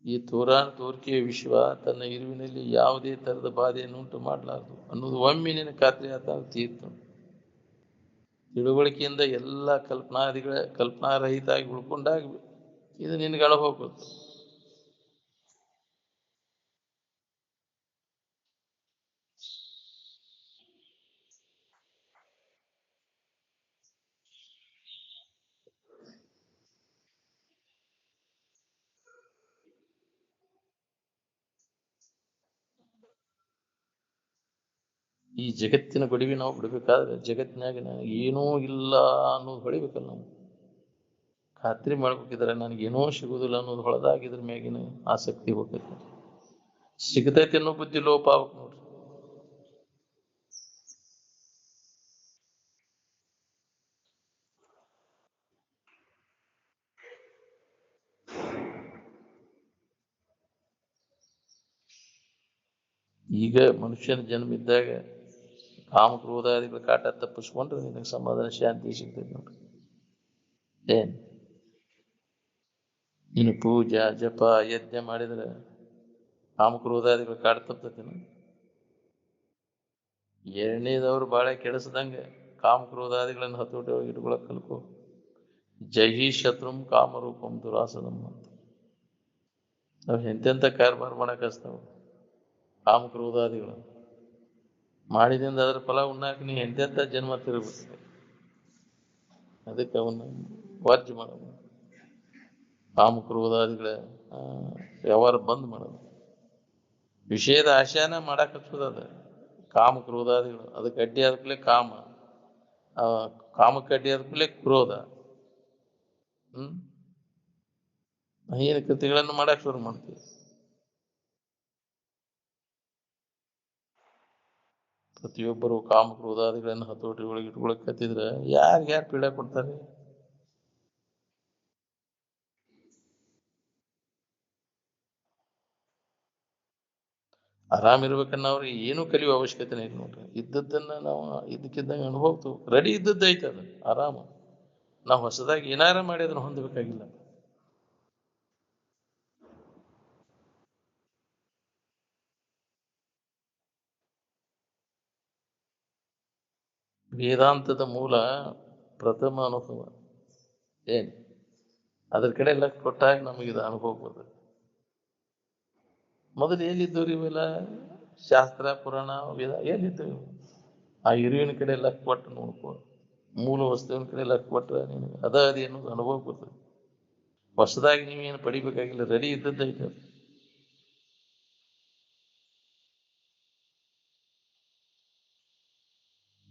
ಈ ತೋರಿಕೆಯ ವಿಶ್ವ ತನ್ನ ಇರುವಿನಲ್ಲಿ ಯಾವುದೇ ತರದ ಬಾಧೆಯನ್ನು ಉಂಟು ಮಾಡಲಾರದು ಅನ್ನೋದು ಒಮ್ಮೆ ನಿನ್ನ ಖಾತ್ರಿ ಆತ ತೀರ್ತು. ತಿಳುವಳಿಕೆಯಿಂದ ಎಲ್ಲ ಕಲ್ಪನಾರಹಿತ ಆಗಿ ಉಳ್ಕೊಂಡಾಗ ಇದು ನಿನ್ಗಳ ಹೋಗುತ್ತೆ. ಈ ಜಗತ್ತಿನ ಗಡಿವಿ ನಾವು ಬಿಡ್ಬೇಕಾದ್ರೆ ಜಗತ್ತಿನಾಗ ಏನೂ ಇಲ್ಲ ಅನ್ನೋದು ಹೊಳಿಬೇಕಲ್ಲ ನಾವು. ಖಾತ್ರಿ ಮಾಡ್ಬೇಕಿದ್ರೆ ನನಗೇನೋ ಸಿಗುದಿಲ್ಲ ಅನ್ನೋದು ಹೊಳದಾಗಿದ್ರ ಮ್ಯಾಗಿನ ಆಸಕ್ತಿ ಹೋಗ್ತೈತಿ. ಸಿಗತೈತಿ ಅನ್ನೋ ಬುದ್ಧಿ ಲೋಪ ಆಗ್ಬೇಕು ನೋಡ್ರಿ. ಈಗ ಮನುಷ್ಯನ ಜನ್ಮ ಇದ್ದಾಗ ಕಾಮಕ್ರೋಧಾದಿಗಳ ಕಾಟ ತಪ್ಪಿಸ್ಕೊಂಡ್ರೆ ನಿನಗೆ ಸಮಾಧಾನ ಶಾಂತಿ ಸಿಗ್ತೈತಿ ನೋಡ್ರಿ. ಏನ್ ನೀನು ಪೂಜಾ ಜಪ ಯಜ್ಞ ಮಾಡಿದ್ರೆ ಕಾಮಕ್ರೋಧಾದಿಗಳ ಕಾಟ ತಪ್ತೈತಿನ? ಎರಡನೇದವ್ರು ಬಾಳೆ ಕೆಡಿಸ್ದಂಗೆ ಕಾಮಕ್ರೋಧಾದಿಗಳನ್ನು ಹತೋಟಿಯಾಗಿ ಇಟ್ಕೊಳಕ್ ಕಲ್ಕೋ. ಜಹಿ ಶತ್ರುಂ ಕಾಮರೂಪಂ ದುರಾಸನಂ ಅಂತ. ನಾವು ಎಂತೆಂಥ ಕಾರ್ಬಾರ್ ಮಾಡಕ್ ಹಚ್ತಾವ ಕಾಮಕ್ರೋಧಾದಿಗಳು. ಮಾಡಿದಿಂದ ಅದ್ರ ಫಲ ಉಣ್ಣಾಕ ನೀ ಎಂತೆಂಥ ಜನ್ಮ ತಿರುಗಬೇಕು. ಅದಕ್ಕೆ ಅವನ್ನ ವರ್ಜ ಮಾಡೋದು, ಕಾಮಕ್ರೋಧಾದಿಗಳ ವ್ಯವಹಾರ ಬಂದ್ ಮಾಡೋದು. ವಿಷಯದ ಆಶಾನ ಮಾಡಕ್ ಹಚ್ಚೋದು ಅದ ಕಾಮಕ್ರೋಧಾದಿಗಳು. ಅದಕ್ಕೆ ಅಡ್ಡಿ ಆದ್ಕೂಲೆ ಕಾಮ, ಕಾಮಕ್ಕೆ ಅಡ್ಡಿ ಆದ್ಕೂಲೆ ಕ್ರೋಧ. ಏನು ಕೃತಿಗಳನ್ನು ಮಾಡಕ್ ಶುರು ಮಾಡ್ತೀವಿ. ಪ್ರತಿಯೊಬ್ಬರು ಕಾಮಕ್ರೋಧಾದಿಗಳನ್ನು ಹತೋಟಿ ಒಳಗೆ ಇಟ್ಕೊಳಕ್ ಕತ್ತಿದ್ರೆ ಯಾರು ಪೀಡೆ ಕೊಡ್ತಾರೆ? ಆರಾಮಿರ್ಬೇಕನ್ನವ್ರು ಏನು ಕಲಿಯುವ ಅವಶ್ಯಕತೆ ಇಲ್ಲ ನೋಡ್ರಿ. ಇದ್ದದ್ದನ್ನ ನಾವು ಇದಕ್ಕಿದ್ದಂಗೆ ಅನುಭವ್ತು ರೆಡಿ ಇದ್ದದ್ದು ಐತೆ. ಅದು ಆರಾಮ. ನಾವು ಹೊಸದಾಗಿ ಏನಾರ ಮಾಡಿ ಅದನ್ನು ಹೊಂದಬೇಕಾಗಿಲ್ಲ. ವೇದಾಂತದ ಮೂಲ ಪ್ರಥಮ ಅನುಭವ. ಏನ್ ಅದ್ರ ಕಡೆ ಎಲ್ಲ ಕೊಟ್ಟಾಗ ನಮಗಿದ ಅನುಭವ ಬರ್ತದೆ. ಮೊದಲು ಎಲ್ಲಿದ್ದವ್ರು ಇವೆಲ್ಲ ಶಾಸ್ತ್ರ ಪುರಾಣ ವೇದ ಎಲ್ಲಿದ್ದವು? ಆ ಹಿರಿವಿನ ಕಡೆ ಎಲ್ಲ ಕೊಟ್ಟು ನೋಡ್ಕೊ, ಮೂಲ ವಸ್ತುವಿನ ಕಡೆ ಎಲ್ಲ ಕೊಟ್ರೆ ನಿನಗೆ ಅದೇನು ಅನುಭವ ಬರ್ತದೆ. ಹೊಸದಾಗಿ ನೀವೇನು ಪಡಿಬೇಕಾಗಿಲ್ಲ, ರೆಡಿ ಇದ್ದದ್ದೈತೆ.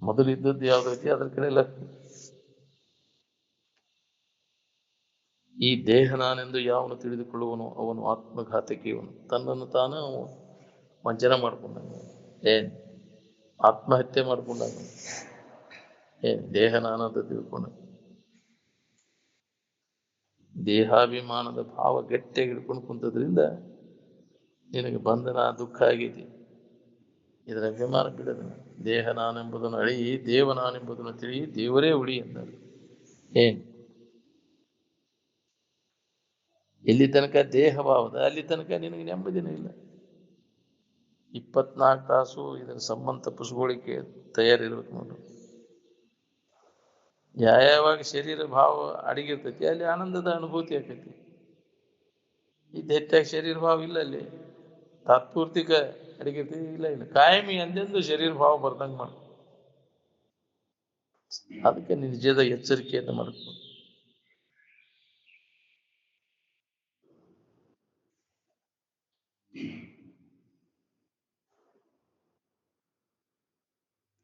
ಮೊದಲು ಇದ್ದದ್ದು ಯಾವ್ದೈತಿ ಅದ್ರ ಕಡೆ ಎಲ್ಲ. ಈ ದೇಹ ನಾನೆಂದು ಯಾವನು ತಿಳಿದುಕೊಳ್ಳುವನು ಅವನು ಆತ್ಮಘಾತಕಿಯವನು. ತನ್ನನ್ನು ತಾನು ವಂಚನೆ ಮಾಡ್ಕೊಂಡಾಗ, ಏನ್ ಆತ್ಮಹತ್ಯೆ ಮಾಡ್ಕೊಂಡಾಗ, ಏನ್ ದೇಹ ನಾನಂತ ತಿಳ್ಕೊಂಡ. ದೇಹಾಭಿಮಾನದ ಭಾವ ಗಟ್ಟಿಯಾಗಿ ಹಿಡ್ಕೊಂಡು ಕುಂತದ್ರಿಂದ ನಿನಗೆ ಬಂಧನ ದುಃಖ ಆಗೈತಿ. ಇದರ ಅಭಿಮಾನ ಬಿಡದ. ದೇಹ ನಾನೆಂಬುದನ್ನು ಅಳಿ, ದೇವ ನಾನೆಂಬುದನ್ನು ತಿಳಿ, ದೇವರೇ ಉಳಿ ಎಂದರು. ಏನ್ ಎಲ್ಲಿ ತನಕ ದೇಹ ಭಾವದ ಅಲ್ಲಿ ತನಕ ನಿನಗೆ ನೆಮ್ಮದಿನೂ ಇಲ್ಲ. 24 ತಾಸು ಇದರ ಸಂಬಂಧ ತಪ್ಪಿಸ್ಕೊಳ್ಳಿಕ್ಕೆ ತಯಾರಿರ್ಬೇಕು ನೋಡು. ಯಾವಾಗ ಶರೀರ ಭಾವ ಅಡಗಿರ್ತೈತಿ ಅಲ್ಲಿ ಆನಂದದ ಅನುಭೂತಿ ಆಕೈತಿ. ಇದು ಹೆಚ್ಚಾಗಿ ಶರೀರ ಭಾವ ಇಲ್ಲ ಅಲ್ಲಿ. ತಾತ್ಪೂರ್ತಿಕ ಅಡಗಿರ್ತೈತಿ, ಇಲ್ಲ ಕಾಯಮಿ ಎಂದೆಂದು ಶರೀರ ಭಾವ ಬರ್ದಂಗೆ ಮಾಡ. ಅದಕ್ಕೆ ನಿಜದ ಎಚ್ಚರಿಕೆಯನ್ನು ಮಾಡ್ಕೊ.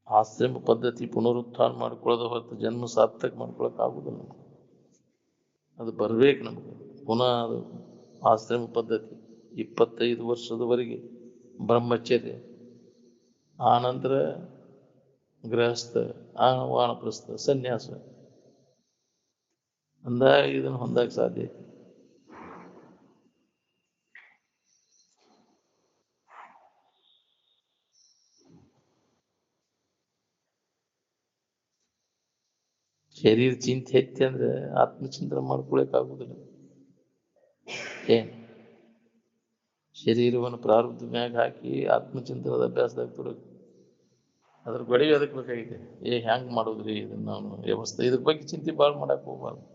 ಆಶ್ರಮ ಪದ್ಧತಿ ಪುನರುತ್ಥಾನ ಮಾಡ್ಕೊಳ್ಳೋದು ಹೊರತು ಜನ್ಮ ಸಾರ್ಥಕ ಮಾಡ್ಕೊಳಕ್ ಆಗುದಿಲ್ಲ. ಅದು ಬರ್ಬೇಕು ನಮ್ಗೆ ಪುನಃ. ಅದು ಆಶ್ರಮ ಪದ್ಧತಿ 25 ವರ್ಷದವರೆಗೆ ಬ್ರಹ್ಮಚರ್ಯ, ಆನಂತರ ಗೃಹಸ್ಥ, ವಾನಪ್ರಸ್ಥ, ಸನ್ಯಾಸ ಅಂದಾಗ ಇದನ್ನು ಹೊಂದಕ್ಕೆ ಸಾಧ್ಯ. ಶರೀರ ಚಿಂತೆ ಹೆಚ್ಚಿ ಅಂದ್ರೆ ಆತ್ಮಚಿಂತನೆ ಮಾಡ್ಕೊಳಕ್ ಆಗುದಿಲ್ಲ. ಏನ್ ಶರೀರವನ್ನು ಪ್ರಾರಬ್ಧ ಮ್ಯಾಗ ಹಾಕಿ ಆತ್ಮಚಿಂತನದ ಅಭ್ಯಾಸದಾಗ ತೊಡಗಿ ಅದ್ರ ಗೊಡವೆ ಅದಕ್ಕೆ ಬೇಕಾಗಿದೆ. ಹ್ಯಾಂಗ್ ಮಾಡೋದ್ರಿ ಇದನ್ನ ನಾನು ವ್ಯವಸ್ಥೆ, ಇದ್ರ ಬಗ್ಗೆ ಚಿಂತೆ ಭಾಳ ಮಾಡಕ್ ಹೋಗ್ಬಾರ್ದು.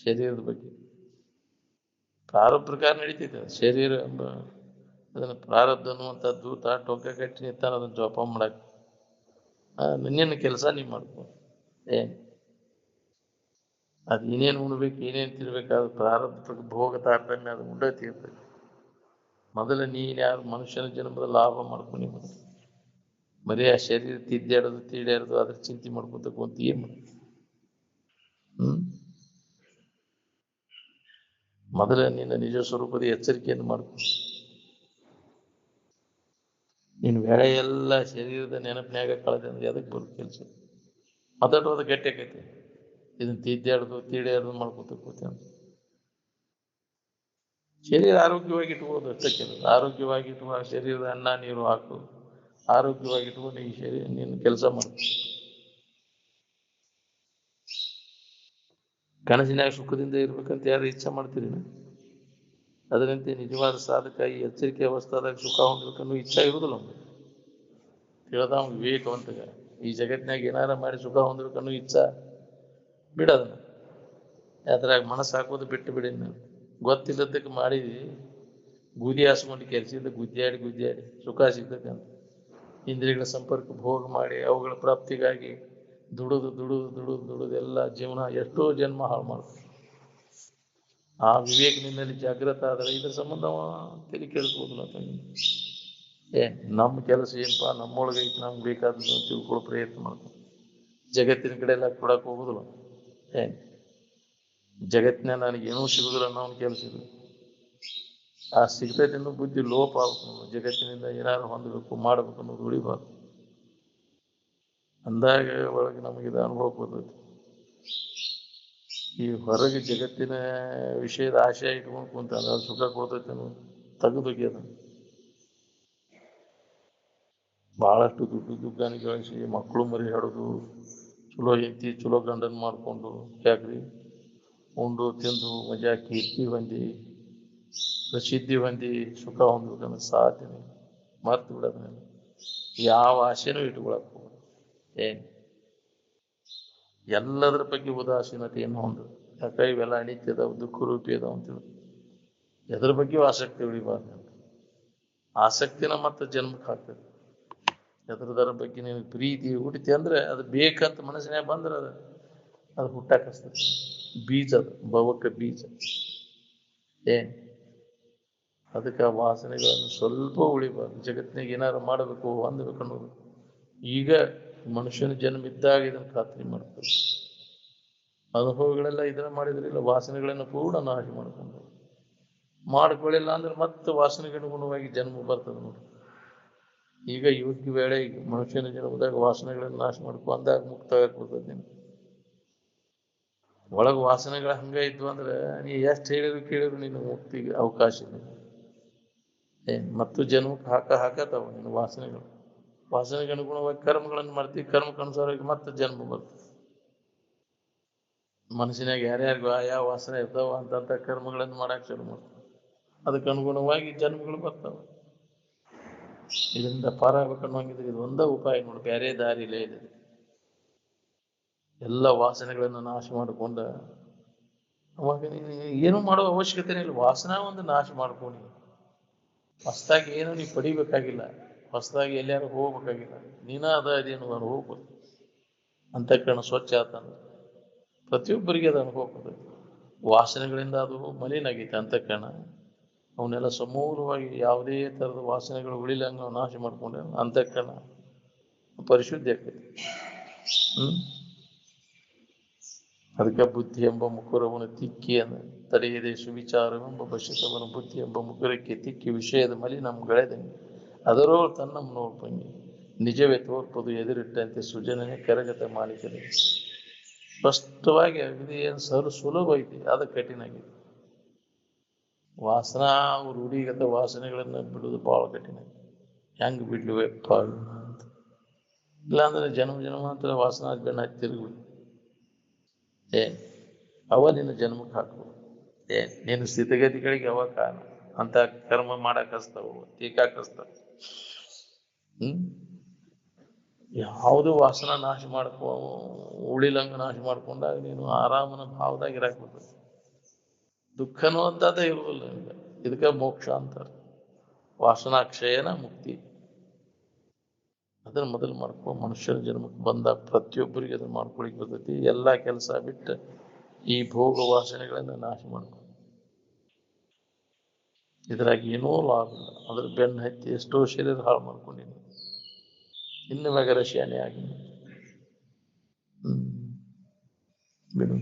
ಶರೀರದ ಬಗ್ಗೆ ಪ್ರಾರಬ್ಧ ಪ್ರಕಾರ ನಡೀತೈತೆ. ಶರೀರ ಎಂಬ ಅದನ್ನ ಪ್ರಾರಬ್ಧ ಅನ್ನುವಂಥದ್ದು ಟೊಂಕ ಕಟ್ಟಿ ನಿಂತಾನ ಅದನ್ನ ಜೋಪಾನ ಮಾಡಕ್. ನಿನ್ನ ಕೆಲಸ ನೀ ಮಾಡ್ಕೊ. ಏನ್ ಅದು ಏನೇನು ಉಣ್ಬೇಕು, ಏನೇನು ತಿನ್ಬೇಕಾದ್ರೆ ಪ್ರಾರಬ್ಧ ಭೋಗ ತಾರತಮ್ಯ ಅದು ಉಂಡ ತೀರ್ತದೆ. ಮೊದಲು ನೀನು ಯಾರು ಮನುಷ್ಯನ ಜನ್ಮದ ಲಾಭ ಮಾಡ್ಕೊಂಡು ಬಂದು ಬರೀ ಆ ಶರೀರ ತಿದ್ದಾಡೋದು ತೀಡ್ಯಾಡೋದು ಅದ್ರ ಚಿಂತೆ ಮಾಡ್ಕೊತ ಕುಂತ ಏನು ಮೊದಲ ನಿನ್ನ ನಿಜ ಸ್ವರೂಪದ ಎಚ್ಚರಿಕೆಯನ್ನು ಮಾಡ್ಕೊ. ನೀನು ವೇಳೆ ಎಲ್ಲ ಶರೀರದ ನೆನಪಿನಾಗ ಕಳೆದ ಅಂದ್ರೆ ಅದಕ್ಕೆ ಬರೋದು ಕೆಲಸ. ಮಾತಾಡೋದು ಗಟ್ಟಿ ಆಕೈತಿ. ಇದನ್ನ ತಿದ್ದಾಡೋದು ತೀಡ್ಯಾಡೋದು ಮಾಡ್ಕೊತ ಕೂತ ಶರೀರ ಆರೋಗ್ಯವಾಗಿ ಇಟ್ಬೋದು ಅಷ್ಟೇ ಕೆಲಸ. ಆರೋಗ್ಯವಾಗಿ ಇಟ್ಟುವ ಶರೀರದ ಅನ್ನ ನೀರು ಹಾಕು, ಆರೋಗ್ಯವಾಗಿ ಇಟ್ಕೊಂಡು ಈ ಶರೀರ ನೀನು ಕೆಲಸ ಮಾಡು. ಕನಸಿನಾಗ ಸುಖದಿಂದ ಇರ್ಬೇಕಂತ ಯಾರು ಇಚ್ಛೆ ಮಾಡ್ತೀರಿ? ಅದರಂತೆ ನಿಜವಾದ ಸಾಧಕ ಈ ಎಚ್ಚರಿಕೆ ಅವಸ್ಥಾದಾಗ ಸುಖ ಹೊಂದ್ಬೇಕನ್ನೋ ಇಚ್ಛೆ ಇರುವುದಿಲ್ಲ ಅವ್ನು. ತಿಳಿದ ಅವ್ನು ವಿವೇಕವಂತಗ ಈ ಜಗತ್ತಿನಾಗ ಏನಾರ ಮಾಡಿ ಸುಖ ಹೊಂದ್ಬೇಕನ್ನೋ ಇಚ್ಛೆ ಬಿಡೋದನ್ನ. ಅದ್ರಾಗ ಮನಸ್ಸು ಹಾಕೋದು ಬಿಟ್ಟು ಬಿಡಿ. ಗೊತ್ತಿಲ್ಲದಕ್ಕೆ ಮಾಡಿದ್ವಿ, ಬೂದಿ ಹಾಸ್ಕೊಂಡು ಕೆಲ್ಸಿಂದ ಗುದ್ದಾಡಿ ಸುಖ ಸಿಗ್ತದೆ ಅಂತ. ಇಂದ್ರಿಯಗಳ ಸಂಪರ್ಕ ಭೋಗ ಮಾಡಿ ಅವುಗಳ ಪ್ರಾಪ್ತಿಗಾಗಿ ದುಡಿದು ಎಲ್ಲ ಜೀವನ ಎಷ್ಟೋ ಜನ್ಮ ಹಾಳು ಮಾಡ್ತಾರೆ. ಆ ವಿವೇಕನಿಂದಲ್ಲಿ ಜಾಗೃತ ಆದರೆ ಇದ್ರ ಸಂಬಂಧ ತಲೆ ಕೇಳಿಸ್ಬೋದಿಲ್ಲ ತಂಗಿ. ನಮ್ಮ ಕೆಲಸ ಏನಪ್ಪಾ, ನಮ್ಮೊಳಗೆ ಐತಿ, ನಮ್ಗೆ ಬೇಕಾದದ್ದು ತಿಳ್ಕೊಳ್ಳೋ ಪ್ರಯತ್ನ ಮಾಡ್ತಾರೆ. ಜಗತ್ತಿನ ಕಡೆ ಎಲ್ಲ ಕೊಡಕ್ಕೆ ಹೋಗುದಿಲ್ಲ. ಜಗತ್ತಿನ ನನಗೇನೂ ಸಿಗುದಿಲ್ಲ ಅನ್ನೋ ಒಂದು ಕೆಲಸ ಇದೆ. ಆ ಸಿಗ್ತೈತೆ ಅನ್ನೋ ಬುದ್ಧಿ ಲೋಪ ಆಗ್ಬೇಕು. ಜಗತ್ತಿನಿಂದ ಏನಾದ್ರು ಹೊಂದಬೇಕು, ಮಾಡಬೇಕು ಅನ್ನೋದು ಉಳಿಬಾರ್ದು. ಅಂದಾಗ ಒಳಗೆ ನಮಗಿದ ಅನುಭವ ಬರ್ತೈತಿ. ಈ ಹೊರಗೆ ಜಗತ್ತಿನ ವಿಷಯದ ಆಶಯ ಇಟ್ಕೊಂಡು ಕುಂತ ಅದು ಸುಖ ಕೊಡ್ತೈತೆ ಅನ್ನೋದು ತೆಗೆದೋಗಿ ಅದನ್ನು ಬಹಳಷ್ಟು ದುಡ್ಡನ್ನು ಗಳಿಸಿ ಮಕ್ಕಳು ಮರಿ ಹಾಡೋದು, ಚಲೋ ಹೆಂಡತಿ ಚಲೋ ಗಂಡನ್ ಮಾಡಿಕೊಂಡು ಯಾಕ್ರಿ ಉಂಡು ತಿಂದು ಮಜಾ ಕೀರ್ತಿ ಹೊಂದಿ ಪ್ರಸಿದ್ಧಿ ಹೊಂದಿ ಸುಖ ಹೊಂದಬೇಕನ್ನೋ ಸಾಧ್ಯನೆ ಮರ್ತು ಬಿಡೋದನ್ನ ಯಾವ ಆಸೆನೂ ಇಟ್ಕೊಳಕ್ ಎಲ್ಲದರ ಬಗ್ಗೆ ಉದಾಸೀನತೆಯನ್ನು ಹೊಂದು. ಯಾಕೆ ಇವೆಲ್ಲ ಅನಿತ್ಯ ಅದಾವ, ದುಃಖ ರೂಪಿ ಅದಾವ ಅಂತೇಳಿ ಎದ್ರ ಬಗ್ಗೆಯೂ ಆಸಕ್ತಿ ಉಳಿಬಾರ್ದು. ಆಸಕ್ತಿನ ಮತ್ತೆ ಜನ್ಮಕ್ಕೆ ಹಾಕ್ತದೆ. ಎದ್ರದರ ಬಗ್ಗೆ ನಿನಗೆ ಪ್ರೀತಿ ಹುಟ್ಟಿತಿ ಅಂದ್ರೆ ಅದು ಬೇಕಂತ ಮನಸ್ಸಿನಾಗ ಬಂದ್ರೆ ಅದು ಹುಟ್ಟಾಕಸ್ತದೆ. ಬೀಜ ಅದು ಭವಕ್ಕೆ ಬೀಜ. ಅದಕ್ಕೆ ಆ ವಾಸನೆಗಳನ್ನು ಸ್ವಲ್ಪ ಉಳಿಬಾರ್ದು. ಜಗತ್ತಿನಾಗ ಏನಾದ್ರು ಮಾಡಬೇಕು, ಹೊಂದಬೇಕು ಅನ್ನೋದು ಈಗ ಮನುಷ್ಯನ ಜನ್ಮ ಇದ್ದಾಗ ಇದನ್ನು ಖಾತ್ರಿ ಮಾಡ್ತಾರೆ. ಅನುಭವಗಳೆಲ್ಲ ಇದನ್ನ ಮಾಡಿದ್ರಿಲ್ಲ, ವಾಸನೆಗಳನ್ನು ಪೂರ್ಣ ನಾಶ ಮಾಡ್ಕೊಳ್ಳಿಲ್ಲ ಅಂದ್ರೆ ಮತ್ತೆ ವಾಸನೆಗೆ ಅನುಗುಣವಾಗಿ ಜನ್ಮ ಬರ್ತದೆ ನೋಡಿ. ಈಗ ಯೋಗ್ಯ ವೇಳೆ ಮನುಷ್ಯನ ಜನ್ಮದಾಗ ವಾಸನೆಗಳನ್ನು ನಾಶ ಮಾಡ್ಕೊ ಅಂದಾಗ ಮುಕ್ತ ಬರ್ತದೆ. ಒಳಗೆ ವಾಸನೆಗಳ ಹಂಗ ಇದ್ವು ಅಂದ್ರೆ ನೀ ಎಷ್ಟು ಹೇಳಿದ್ರು ಕೇಳಿದ್ರು ನೀನು ಮುಕ್ತಿಗೆ ಅವಕಾಶ ಇಲ್ಲ. ಮತ್ತು ಜನ್ಮಕ್ಕೆ ಹಾಕತಾವ ನೀನು ವಾಸನೆಗೆ ಅನುಗುಣವಾಗಿ ಕರ್ಮಗಳನ್ನು ಮಾಡ್ತೀವಿ. ಕರ್ಮಕ್ಕನುಸಾರವಾಗಿ ಮತ್ತೆ ಜನ್ಮ ಬರ್ತದೆ. ಮನಸ್ಸಿನಾಗ ಯಾರ್ಯಾರಿಗೂ ಯಾವ ವಾಸನೆ ಇರ್ತಾವ ಅಂತ ಕರ್ಮಗಳನ್ನು ಮಾಡಕ್ಕೆ ಶುರು ಮಾಡ್ತಾರೆ. ಅದಕ್ಕೆ ಅನುಗುಣವಾಗಿ ಜನ್ಮಗಳು ಬರ್ತಾವ. ಇದರಿಂದ ಪಾರಾಗಬೇಕನ್ನುವಂಗಿದ್ರೆ ಇದು ಒಂದೇ ಉಪಾಯ ನೋಡಿ, ಬೇರೆ ದಾರಿಲೇ ಇದೆ. ಎಲ್ಲ ವಾಸನೆಗಳನ್ನು ನಾಶ ಮಾಡಿಕೊಂಡ ಅವಾಗ ನೀನು ಏನು ಮಾಡೋ ಅವಶ್ಯಕತೆ ಇಲ್ಲ. ವಾಸನ ಒಂದು ನಾಶ ಮಾಡ್ಕೊಂಡು ಹೊಸದಾಗಿ ಏನು ನೀವು ಪಡಿಬೇಕಾಗಿಲ್ಲ, ಹೊಸದಾಗಿ ಎಲ್ಲಾರು ಹೋಗ್ಬೇಕಾಗಿಲ್ಲ. ಅದೇನು ಹೋಗ್ಬೋದು. ಅಂತಃಕರಣ ಸ್ವಚ್ಛ ಆತಂದ್ರೆ ಪ್ರತಿಯೊಬ್ಬರಿಗೆ ಅದು ಅನುಭವ ಬರ್ತೈತಿ. ವಾಸನೆಗಳಿಂದ ಅದು ಮಲಿನಾಗೈತೆ ಅಂತಃಕರಣ. ಅವನ್ನೆಲ್ಲ ಸಮೂಲವಾಗಿ ಯಾವುದೇ ಥರದ ವಾಸನೆಗಳು ಉಳಿಲಂಗ ನಾಶ ಮಾಡ್ಕೊಂಡ್ರೆ ಅಂತಃಕರಣ ಪರಿಶುದ್ಧಿ ಆಗ್ತೈತಿ. ಅದಕ್ಕೆ ಬುದ್ಧಿ ಎಂಬ ಮುಕುರವನ್ನು ತಿಕ್ಕಿ ತಡೆಯದೆ ಸುವಿಚಾರವೆಂಬ ಬಶಿತವನ ಬುದ್ಧಿ ಎಂಬ ಮುಕುರಕ್ಕೆ ತಿಕ್ಕಿ ವಿಷಯದ ಮಲಿನಂಗಳೆದಂಗೆ ಅದರೋ ತನ್ನ ನೋಡ್ಪಂಗಿ ನಿಜವೇ ತೋರ್ಪದು ಎದುರಿಟ್ಟಂತೆ ಸೃಜನೆ ಕರಗತ ಮಾಲಿಕದೆ. ಸ್ಪಷ್ಟವಾಗಿ ಅಗದಿ ಏನು ಸುಲಭ ಐತಿ, ಅದು ಕಠಿಣ ಆಗಿದೆ. ವಾಸನಾ ರೂಢಿಗತ ವಾಸನೆಗಳನ್ನ ಬಿಡುವುದು ಬಹಳ ಕಠಿಣ. ಹೆಂಗ್ ಬಿಡ್ಲಿವೆಪ್ಪ ಅಂತ. ಇಲ್ಲಾಂದ್ರೆ ಜನ್ಮಾಂತರ ವಾಸನಾ ಬೆನ್ನ ತಿರುಗಿ ಅವ ನಿನ್ನ ಜನ್ಮಕ್ಕೆ ಹಾಕ್ಬೋದು. ನಿನ್ನ ಸ್ಥಿತಿಗತಿಗಳಿಗೆ ಅವ ಕಾರಣ ಅಂತ ಕರ್ಮ ಮಾಡಕ್ ಹಸ್ತಾವ, ತೀಕಾಕ್ ಹಸ್ತಾವ. ಯಾವುದು ವಾಸನ ನಾಶ ಉಳಿಲಂಗ ನಾಶ ಮಾಡ್ಕೊಂಡಾಗ ನೀನು ಆರಾಮನ ಭಾವದಾಗ ಇರಾಕ್ ಬರ್ತದೆ. ದುಃಖನೂ ಅಂತದೇ ಇರುವುದಿಲ್ಲ ನಿಮ್ಗೆ. ಇದಕ್ಕೆ ಮೋಕ್ಷ ಅಂತಾರೆ. ವಾಸನಾಕ್ಷಯನ ಮುಕ್ತಿ. ಅದನ್ನ ಮೊದಲು ಮನುಷ್ಯನ ಜನ್ಮಕ್ಕೆ ಬಂದಾಗ ಪ್ರತಿಯೊಬ್ಬರಿಗೆ ಅದನ್ನ ಮಾಡ್ಕೊಳಿಕ್ ಬರ್ತೈತಿ. ಎಲ್ಲಾ ಕೆಲಸ ಬಿಟ್ಟು ಈ ಭೋಗ ವಾಸನೆಗಳನ್ನ ನಾಶ ಮಾಡ್ಕೊ. ಇದ್ರಾಗ ಏನೋ ಲಾಭ ಇಲ್ಲ. ಅದ್ರ ಬೆನ್ನ ಹತ್ತಿ ಎಷ್ಟೋ ಶರೀರ ಹಾಳು ಮಾಡ್ಕೊಂಡಿನಿ. ಇನ್ನು ಮಗರ ಶಾನೆ ಆಗಿ ಬಿಡು.